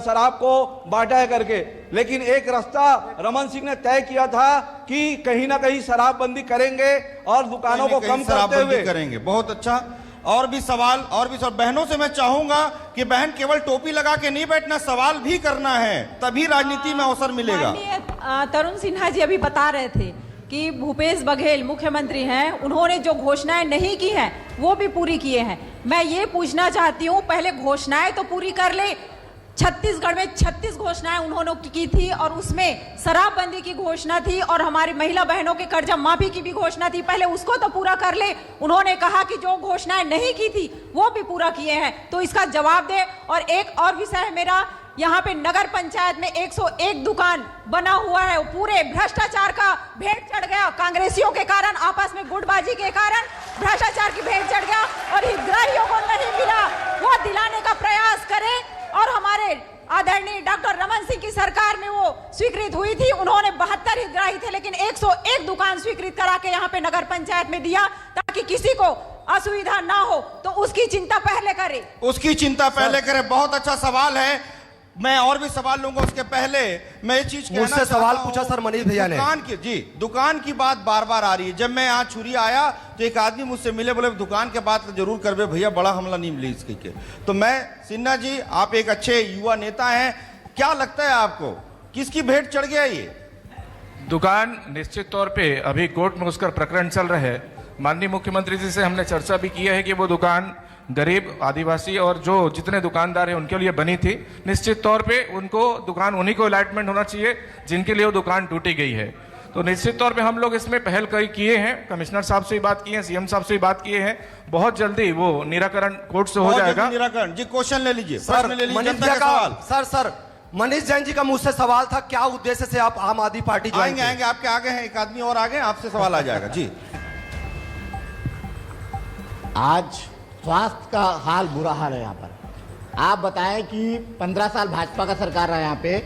शराब को बांटा है करके, लेकिन एक रास्ता रमन सिंह ने तय किया था कि कहीं ना कहीं शराबबंदी करेंगे और दुकानों को कम करते हुए करेंगे। बहुत अच्छा। और भी सवाल, बहनों से मैं चाहूंगा कि बहन केवल टोपी लगा के नहीं बैठना, सवाल भी करना है, तभी राजनीति में अवसर मिलेगा। तरुण सिन्हा जी अभी बता रहे थे कि भूपेश बघेल मुख्यमंत्री हैं, उन्होंने जो घोषणाएं नहीं की हैं वो भी पूरी किए हैं। मैं ये पूछना चाहती हूँ, पहले घोषणाएं तो पूरी कर ले। छत्तीसगढ़ में 36 घोषणाएं उन्होंने की थी और उसमें शराबबंदी की घोषणा थी और हमारी महिला बहनों के कर्जा माफी की भी घोषणा थी, पहले उसको तो पूरा कर ले। उन्होंने कहा कि जो घोषणाएं नहीं की थी वो भी पूरा किए हैं, तो इसका जवाब दे। और एक और विषय है मेरा, यहाँ पे नगर पंचायत में 101 दुकान बना हुआ है, पूरे भ्रष्टाचार का भेंट चढ़ गया कांग्रेसियों के कारण, आपस में गुटबाजी के कारण भ्रष्टाचार की भेंट चढ़ गया और हितग्राहियों को नहीं मिला, वो दिलाने का प्रयास करें। और हमारे आदरणीय डॉक्टर रमन सिंह की सरकार में वो स्वीकृत हुई थी, उन्होंने 72 हितग्राही थे, लेकिन 101 दुकान स्वीकृत करा के यहाँ पे नगर पंचायत में दिया ताकि किसी को असुविधा ना हो। तो उसकी चिंता पहले करे, उसकी चिंता पहले करे। बहुत अच्छा सवाल है। मैं और भी सवाल लूंगा, उसके पहले मैं ये चीज कहना मुझसे चाहता सवाल हूं, पूछा सर मनीष भैया ने। दुकान की बात बार बार आ रही है। जब मैं यहाँ छुरी आया तो एक आदमी मुझसे मिले, बोले दुकान के बात जरूर करबे भैया, बड़ा हमला नहीं मिली इसके के। तो मैं सिन्हा जी, आप एक अच्छे युवा नेता हैं, क्या लगता है आपको किसकी भेंट चढ़ गया ये? दुकान निश्चित तौर पे अभी कोर्ट में उसका प्रकरण चल रहा है। माननीय मुख्यमंत्री जी से हमने चर्चा भी की है कि वो दुकान गरीब, आदिवासी और जो जितने दुकानदार हैं उनके लिए बनी थी। निश्चित तौर पे उनको दुकान उन्हीं को अलॉटमेंट होना चाहिए जिनके लिए वो दुकान टूटी गई है। तो निश्चित तौर पे हम लोग इसमें पहल कई किए हैं, कमिश्नर साहब से भी बात की है, सीएम साहब से भी बात किए हैं। बहुत जल्दी वो निराकरण कोर्ट से हो जाएगा। निराकरण जी, क्वेश्चन ले लीजिए, सर प्रश्न ले लीजिए, मनीष जनता भैया का सवाल। का सर मनीष जैन जी का मुझसे सवाल था, क्या उद्देश्य से आप आम आदमी पार्टी ज्वाइन किए? आएंगे आपके आगे हैं, एक आदमी और आगे, आपसे सवाल आ जाएगा जी। आज स्वास्थ्य का हाल बुरा हाल है यहाँ पर। आप बताएं कि 15 साल भाजपा का सरकार रहा यहाँ पे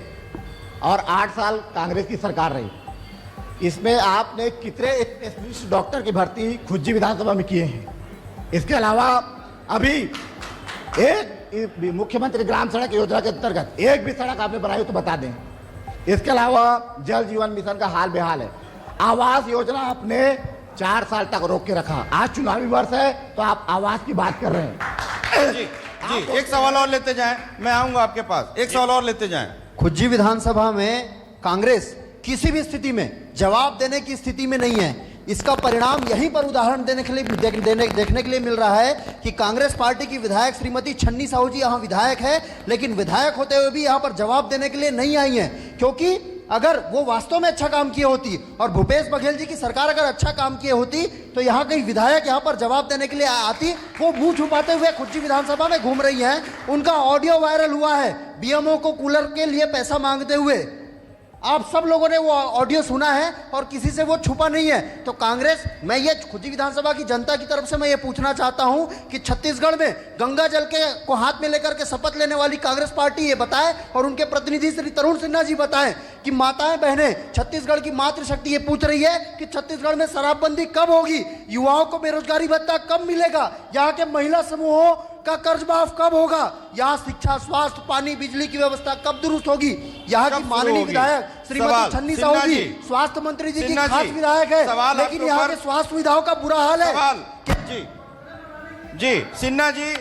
और 8 साल कांग्रेस की सरकार रही। इसमें आपने कितने स्पेशलिस्ट डॉक्टर की भर्ती खुज्जी विधानसभा में किए हैं? इसके अलावा अभी एक मुख्यमंत्री ग्राम सड़क योजना के अंतर्गत एक भी सड़क आपने बनाई हो तो बता दें। इसके अलावा जल जीवन मिशन का हाल बेहाल है। आवास योजना आपने 4 साल तक रोक के रखा। आज चुनावी वर्ष है तो आप आवास की बात कर रहे हैं। जी जी, एक सवाल और लेते जाएं, मैं आऊंगा आपके पास, एक सवाल और लेते जाएं। खुज्जी विधानसभा में कांग्रेस किसी भी स्थिति में जवाब देने की स्थिति में नहीं है। इसका परिणाम यहीं पर उदाहरण देखने के लिए मिल रहा है कि कांग्रेस पार्टी की विधायक श्रीमती छन्नी साहू जी यहाँ विधायक है, लेकिन विधायक होते हुए भी यहाँ पर जवाब देने के लिए नहीं आई हैं। क्योंकि अगर वो वास्तव में अच्छा काम किए होती और भूपेश बघेल जी की सरकार अगर अच्छा काम किए होती तो यहाँ कई विधायक यहाँ पर जवाब देने के लिए आती। वो मुंह छुपाते हुए खुज्जी विधानसभा में घूम रही हैं। उनका ऑडियो वायरल हुआ है बीएमओ को कूलर के लिए पैसा मांगते हुए। आप सब लोगों ने वो ऑडियो सुना है और किसी से वो छुपा नहीं है। तो कांग्रेस, मैं ये खुज्जी विधानसभा की जनता की तरफ से मैं ये पूछना चाहता हूं कि छत्तीसगढ़ में गंगा जल को हाथ में लेकर के शपथ लेने वाली कांग्रेस पार्टी ये बताए और उनके प्रतिनिधि श्री तरुण सिन्हा जी बताएं कि माताएं बहनें, छत्तीसगढ़ की मातृशक्ति ये पूछ रही है कि छत्तीसगढ़ में शराबबंदी कब होगी, युवाओं को बेरोजगारी भत्ता कब मिलेगा, यहाँ के महिला समूहों का कर्ज माफ कब होगा, यहाँ शिक्षा, स्वास्थ्य, पानी, बिजली की व्यवस्था कब दुरुस्त होगी। यहाँ की माननीय विधायक श्रीमती छन्नी साहू जी स्वास्थ्य मंत्री जी की खास विधायक है, लेकिन यहाँ के स्वास्थ्य सुविधाओं का बुरा हाल है। जी जी, सिन्हा जी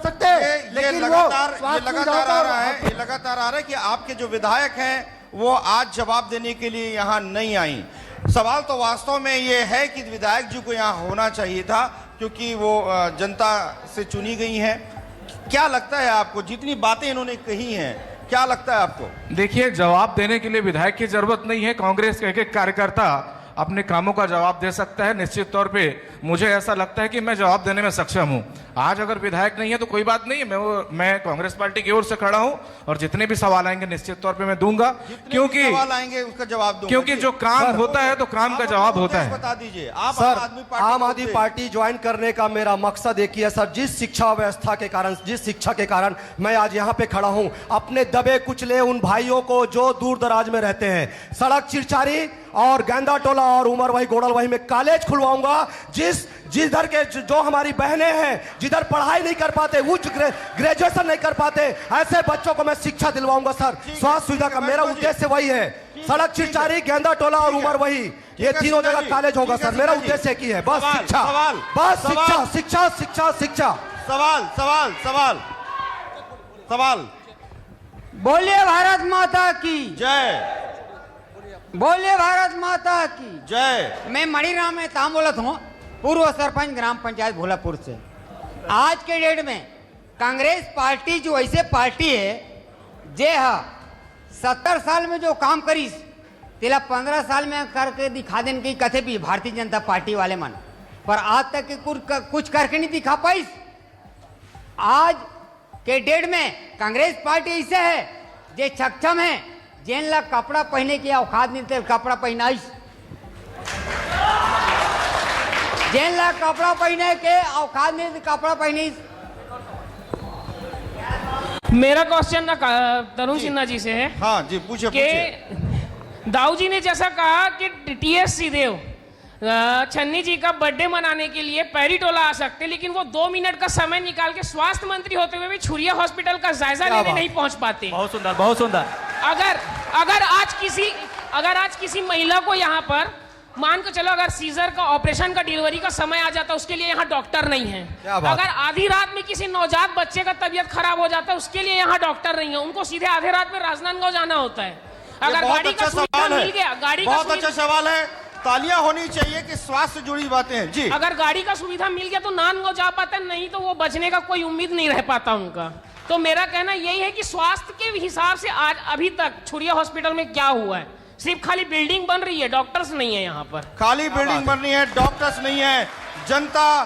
सकते हैं, ये लगातार आ रहा है, ये लगातार आ रहा है कि आपके जो विधायक हैं वो आज जवाब देने के लिए यहाँ नहीं आई। सवाल तो वास्तव में ये है कि विधायक जी को यहाँ होना चाहिए था, क्योंकि वो जनता से चुनी गई हैं। क्या लगता है आपको, जितनी बातें इन्होंने कही हैं, क्या लगता है आपको? देखिए, जवाब देने के लिए विधायक की जरूरत नहीं है। कांग्रेस के एक कार्यकर्ता अपने कामों का जवाब दे सकता है। निश्चित तौर पे मुझे ऐसा लगता है कि मैं जवाब देने में सक्षम हूं। आज अगर विधायक नहीं है तो कोई बात नहीं है, मैं कांग्रेस पार्टी की ओर से खड़ा हूं और जितने भी सवाल आएंगे निश्चित तौर पे मैं दूंगा, क्योंकि सवाल आएंगे उसका जवाब दूंगा। क्योंकि जो काम होता है तो काम का जवाब होता है। बता दीजिए आप। सर, आम आदमी पार्टी ज्वाइन करने का मेरा मकसद एक ही है सर। जिस शिक्षा व्यवस्था के कारण, जिस शिक्षा के कारण मैं आज यहाँ पे खड़ा हूँ, अपने दबे कुचले उन भाइयों को जो दूर दराज में रहते हैं, सड़क चिरचारी और गेंदा टोला और उमर वही गोड़ल वही में कॉलेज खुलवाऊंगा। जिधर के जो हमारी बहनें हैं, जिधर पढ़ाई नहीं कर पाते, उच्च ग्रेजुएशन नहीं कर पाते, ऐसे बच्चों को मैं शिक्षा दिलवाऊंगा सर। स्वास्थ्य सुविधा का मेरा उद्देश्य वही है। सड़क चिरचारी, गेंदा टोला और उमर वही, ये तीनों जगह कॉलेज होगा सर। मेरा उद्देश्य की है बस शिक्षा, बस शिक्षा शिक्षा शिक्षा शिक्षा। सवाल सवाल सवाल सवाल। बोलिए भारत माता की जय, बोलिए भारत माता की जय। मैं मणिराम में ताम बोलत हूँ, पूर्व सरपंच ग्राम पंचायत भोलापुर से। आज के डेट में कांग्रेस पार्टी जो ऐसे पार्टी है जे 70 साल में जो काम करीस तेला 15 साल में करके दिखा देने की कथे भी भारतीय जनता पार्टी वाले मन, पर आज तक के कुछ करके नहीं दिखा पाई। आज के डेट में कांग्रेस पार्टी ऐसे है जे सक्षम है, जेन ला कपड़ा पहने की औकात नहीं थे कपड़ा पहनाइस, जेन ला कपड़ा पहने के औकात नहीं कपड़ा पहनीस। मेरा क्वेश्चन ना तरुण सिन्हा जी से है। हाँ जी, पूछिए। कि दाऊ जी ने जैसा कहा कि टीएस सिंहदेव छन्नी जी का बर्थडे मनाने के लिए पैरीटोला आ सकते, लेकिन वो 2 मिनट का समय निकाल के स्वास्थ्य मंत्री होते हुए भी छुरिया हॉस्पिटल का जायजा लेने नहीं पहुंच पाते। बहुत सुंदर, बहुत सुंदर। अगर आज किसी महिला को यहाँ पर मान के चलो, अगर सीजर का ऑपरेशन का डिलीवरी का समय आ जाता, उसके लिए यहाँ डॉक्टर नहीं है। अगर आधी रात में किसी नवजात बच्चे का तबीयत खराब हो जाता है, उसके लिए यहाँ डॉक्टर नहीं है, उनको सीधे आधे रात में राजनांदगांव जाना होता है। अगर गाड़ी का सुविधा मिल गया, गाड़ी का बहुत अच्छा सवाल है, तालियां होनी चाहिए कि स्वास्थ्य से जुड़ी बातें हैं जी। अगर गाड़ी का सुविधा मिल गया तो नांदगांव जा पाता, नहीं तो वो बचने का कोई उम्मीद नहीं रह पाता उनका। तो मेरा कहना यही है कि स्वास्थ्य के हिसाब से आज अभी तक छुरिया हॉस्पिटल में क्या हुआ है, सिर्फ खाली बिल्डिंग बन रही है, डॉक्टर्स नहीं है यहाँ पर। खाली बिल्डिंग बन रही है, डॉक्टर्स नहीं है। जनता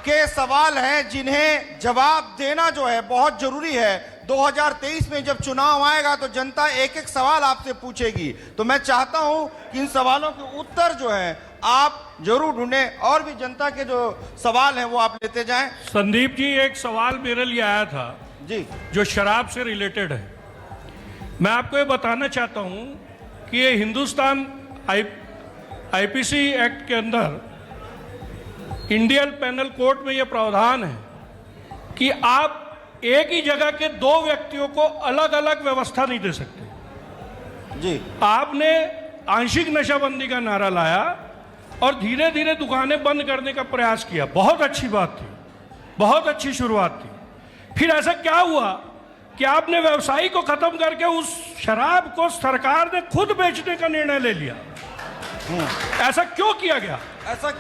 के सवाल हैं जिन्हें जवाब देना जो है बहुत जरूरी है। 2023 में जब चुनाव आएगा तो जनता एक एक सवाल आपसे पूछेगी, तो मैं चाहता हूं कि इन सवालों के उत्तर जो है आप जरूर ढूंढें और भी जनता के जो सवाल हैं वो आप लेते जाएं। संदीप जी, एक सवाल मेरे लिए आया था जी, जो शराब से रिलेटेड है। मैं आपको ये बताना चाहता हूं कि ये हिंदुस्तान आईपीसी एक्ट के अंदर इंडियन पेनल कोड में ये प्रावधान है कि आप एक ही जगह के 2 व्यक्तियों को अलग अलग व्यवस्था नहीं दे सकते जी। आपने आंशिक नशाबंदी का नारा लाया और धीरे धीरे दुकानें बंद करने का प्रयास किया, बहुत अच्छी बात थी, बहुत अच्छी शुरुआत थी। फिर ऐसा क्या हुआ कि आपने व्यवसायी को खत्म करके उस शराब को सरकार ने खुद बेचने का निर्णय ले लिया। ऐसा क्यों किया गया? ऐसा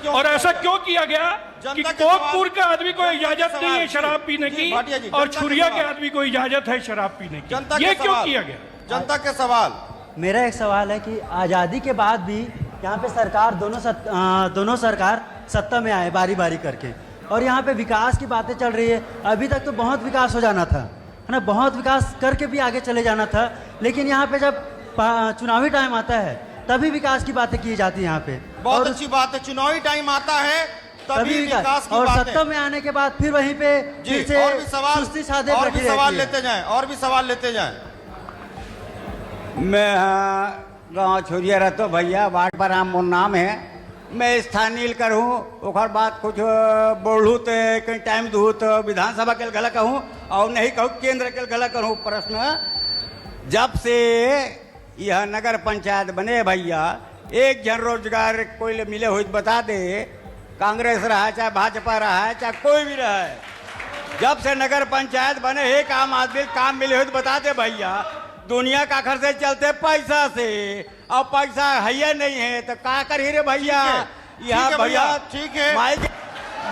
क्यों किया गया कि कोकपुर के आदमी को इजाजत नहीं है शराब पीने की और छुरिया के आदमी को इजाजत है शराब पीने की? ये क्यों किया गया? जनता के सवाल। मेरा एक सवाल है कि आज़ादी के बाद भी यहाँ पे सरकार दोनों सरकार सत्ता में आए बारी बारी करके, और यहाँ पे विकास की बातें चल रही है। अभी तक तो बहुत विकास हो जाना था, है ना, बहुत विकास करके भी आगे चले जाना था, लेकिन यहाँ पे जब चुनावी टाइम आता है तभी विकास की बातें की जाती है यहाँ पे। बहुत अच्छी बात है, चुनावी टाइम आता है तभी विकास की और बात है। सत्ता में आने के बाद फिर वहीं पे फिर से और भी सवाल लेते जाएं, और भी सवाल लेते जाएं। मैं गाँव छुरिया रहता भैया, वार्ड पर हम मोर नाम है। मैं स्थानीय कर हूँ, ओकर बात कुछ बोलूँ तो कहीं टाइम दूँ तो विधानसभा के गला कहूँ और नहीं कहूँ केंद्र के गला कहूँ। प्रश्न, जब से यह नगर पंचायत बने भैया, एक जन रोजगार कोई मिले हुई बता दे, कांग्रेस रहा है चाहे भाजपा रहा है चाहे कोई भी रहा है, जब से नगर पंचायत बने एक आम आदमी काम मिले हुई बता दे भैया। दुनिया का खर्चे चलते पैसा से, और पैसा है नहीं है तो का कर रे भैया। यहाँ भैया ठीक है,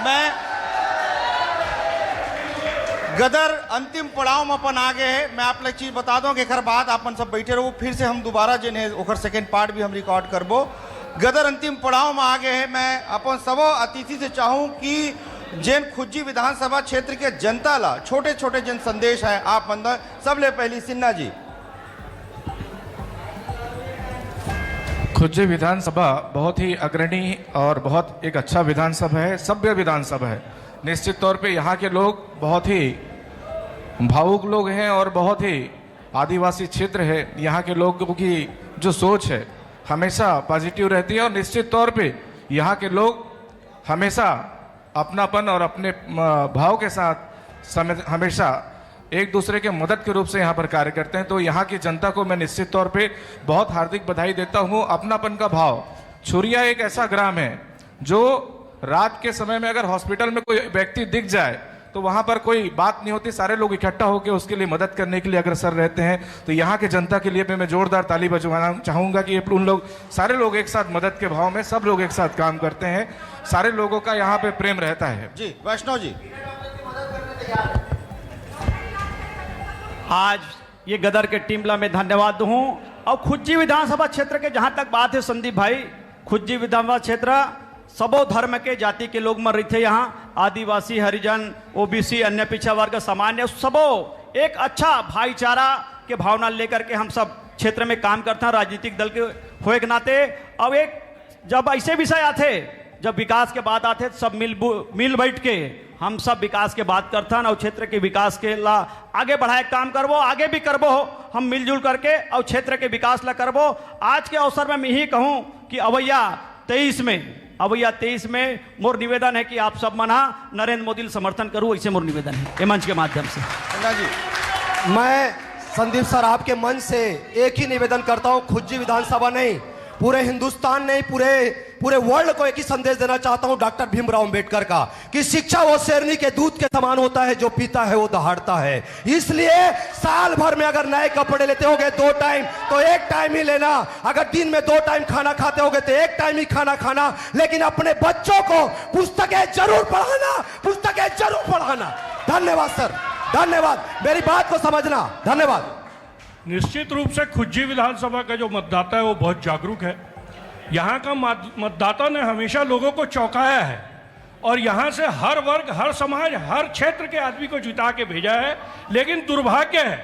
मैं गदर अंतिम पड़ाव में अपन आगे है। मैं आप लोग चीज बता दूं कि एकर बाद अपन सब बैठे रहो, फिर से हम दोबारा जिन्हें ओकर सेकेंड पार्ट भी हम रिकॉर्ड करबो। गदर अंतिम पड़ाव में आगे है। मैं अपन सबो अतिथि से चाहूं कि जैन खुज्जी विधानसभा क्षेत्र के जनता ला छोटे छोटे जन संदेश है आप अंदर। सबले पहली सिन्हा जी। खुज्जी विधानसभा बहुत ही अग्रणी और बहुत एक अच्छा विधानसभा है, सभ्य विधानसभा है। निश्चित तौर पे यहाँ के लोग बहुत ही भावुक लोग हैं और बहुत ही आदिवासी क्षेत्र है। यहाँ के लोगों की जो सोच है हमेशा पॉजिटिव रहती है और निश्चित तौर पे यहाँ के लोग हमेशा अपनापन और अपने भाव के साथ हमेशा एक दूसरे के मदद के रूप से यहाँ पर कार्य करते हैं। तो यहाँ की जनता को मैं निश्चित तौर पे बहुत हार्दिक बधाई देता हूँ। अपनापन का भाव। छुरिया एक ऐसा ग्राम है जो रात के समय में अगर हॉस्पिटल में कोई व्यक्ति दिख जाए तो वहां पर कोई बात नहीं होती, सारे लोग इकट्ठा होकर उसके लिए मदद करने के लिए अग्रसर रहते हैं। तो यहाँ के जनता के लिए मैं जोरदार ताली बजवाना चाहूंगा कि उन लोग सारे लोग एक साथ मदद के भाव में सब लोग एक साथ काम करते हैं। सारे लोगों का यहाँ पे प्रेम रहता है। जी वैष्णव जी। आज ये गदर के टीमला में धन्यवाद दूं। और खुज्जी विधानसभा क्षेत्र के जहां तक बात है संदीप भाई, खुज्जी विधानसभा क्षेत्र सबो धर्म के जाति के लोग मर रहे थे। यहाँ आदिवासी, हरिजन, ओबीसी, अन्य पिछड़ा वर्ग, सामान्य, सबो एक अच्छा भाईचारा के भावना लेकर के हम सब क्षेत्र में काम करते हैं राजनीतिक दल के होए के नाते। अब एक जब ऐसे विषय आते, जब विकास के बात आते, सब मिल बैठ के हम सब विकास के बात करते हैं और क्षेत्र के विकास के ला आगे बढ़ाए काम करबो, आगे भी करबो हम मिलजुल करके और क्षेत्र के विकास ला करबो। आज के अवसर में मैं यही कहूँ कि अवैया 23 में अब भैया 23 में मोर निवेदन है कि आप सब मना नरेंद्र मोदी समर्थन करूँ, ऐसे मोर निवेदन है ये मंच के माध्यम से। मैं संदीप सर आपके मंच से एक ही निवेदन करता हूं, खुज्जी विधानसभा नहीं, पूरे हिंदुस्तान नहीं, पूरे वर्ल्ड को एक ही संदेश देना चाहता हूं डॉक्टर भीमराव अंबेडकर का, कि शिक्षा वो शेरनी के दूध के समान होता है, जो पीता है वो दहाड़ता है। इसलिए साल भर में अगर नए कपड़े लेते होगे 2 टाइम तो 1 टाइम ही लेना, अगर दिन में 2 टाइम खाना खाते होगे तो 1 टाइम ही खाना खाना, लेकिन अपने बच्चों को पुस्तकें जरूर पढ़ाना, पुस्तकें जरूर पढ़ाना। धन्यवाद सर, धन्यवाद, मेरी बात को समझना, धन्यवाद। निश्चित रूप से खुज्जी विधानसभा का जो मतदाता है वो बहुत जागरूक है। यहाँ का मतदाता ने हमेशा लोगों को चौंकाया है और यहाँ से हर वर्ग, हर समाज, हर क्षेत्र के आदमी को जिता के भेजा है। लेकिन दुर्भाग्य है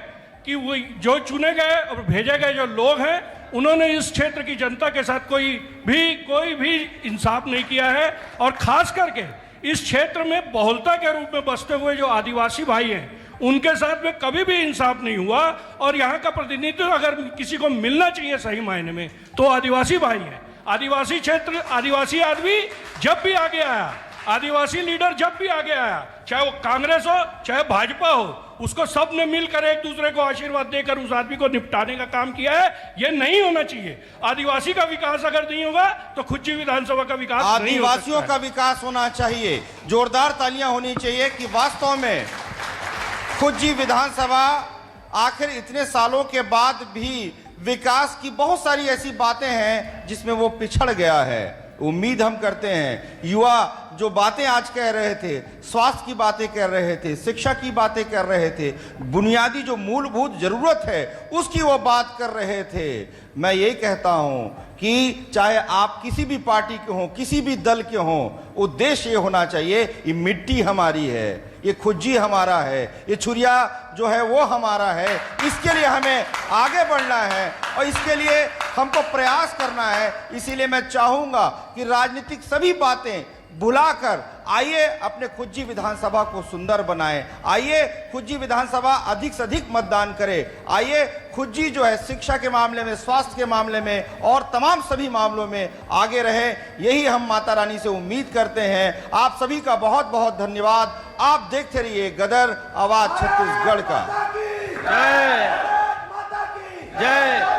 कि वो जो चुने गए और भेजे गए जो लोग हैं, उन्होंने इस क्षेत्र की जनता के साथ कोई भी इंसाफ नहीं किया है। और खास करके इस क्षेत्र में बहुलता के रूप में बसते हुए जो आदिवासी भाई हैं, उनके साथ में कभी भी इंसाफ नहीं हुआ। और यहाँ का प्रतिनिधित्व अगर किसी को मिलना चाहिए सही मायने में तो आदिवासी भाई हैं। आदिवासी क्षेत्र, आदिवासी आदमी जब भी आगे आया, आदिवासी लीडर जब भी आगे आया, चाहे वो कांग्रेस हो चाहे भाजपा हो, उसको सब ने मिलकर एक दूसरे को आशीर्वाद देकर उस आदमी को निपटाने का काम किया है। ये नहीं होना चाहिए। आदिवासी का विकास अगर नहीं होगा तो खुज्जी विधानसभा का विकास नहीं हो सकता है। आदिवासियों का विकास होना चाहिए। जोरदार तालियां होनी चाहिए कि वास्तव में खुज्जी विधानसभा आखिर इतने सालों के बाद भी विकास की बहुत सारी ऐसी बातें हैं जिसमें वो पिछड़ गया है। उम्मीद हम करते हैं युवा जो बातें आज कह रहे थे, स्वास्थ्य की बातें कर रहे थे, शिक्षा की बातें कर रहे थे, बुनियादी जो मूलभूत जरूरत है उसकी वो बात कर रहे थे। मैं यही कहता हूं कि चाहे आप किसी भी पार्टी के हों, किसी भी दल के हों, उद्देश्य ये होना चाहिए, ये मिट्टी हमारी है, ये खुज्जी हमारा है, ये छुरिया जो है वो हमारा है। इसके लिए हमें आगे बढ़ना है और इसके लिए हमको प्रयास करना है। इसीलिए मैं चाहूंगा कि राजनीतिक सभी बातें भुलाकर आइए अपने खुज्जी विधानसभा को सुंदर बनाएं। आइए खुज्जी विधानसभा अधिक से अधिक मतदान करे। आइए खुज्जी जो है शिक्षा के मामले में, स्वास्थ्य के मामले में और तमाम सभी मामलों में आगे रहे। यही हम माता रानी से उम्मीद करते हैं। आप सभी का बहुत बहुत धन्यवाद। आप देखते रहिए गदर आवाज छत्तीसगढ़ का। जय जय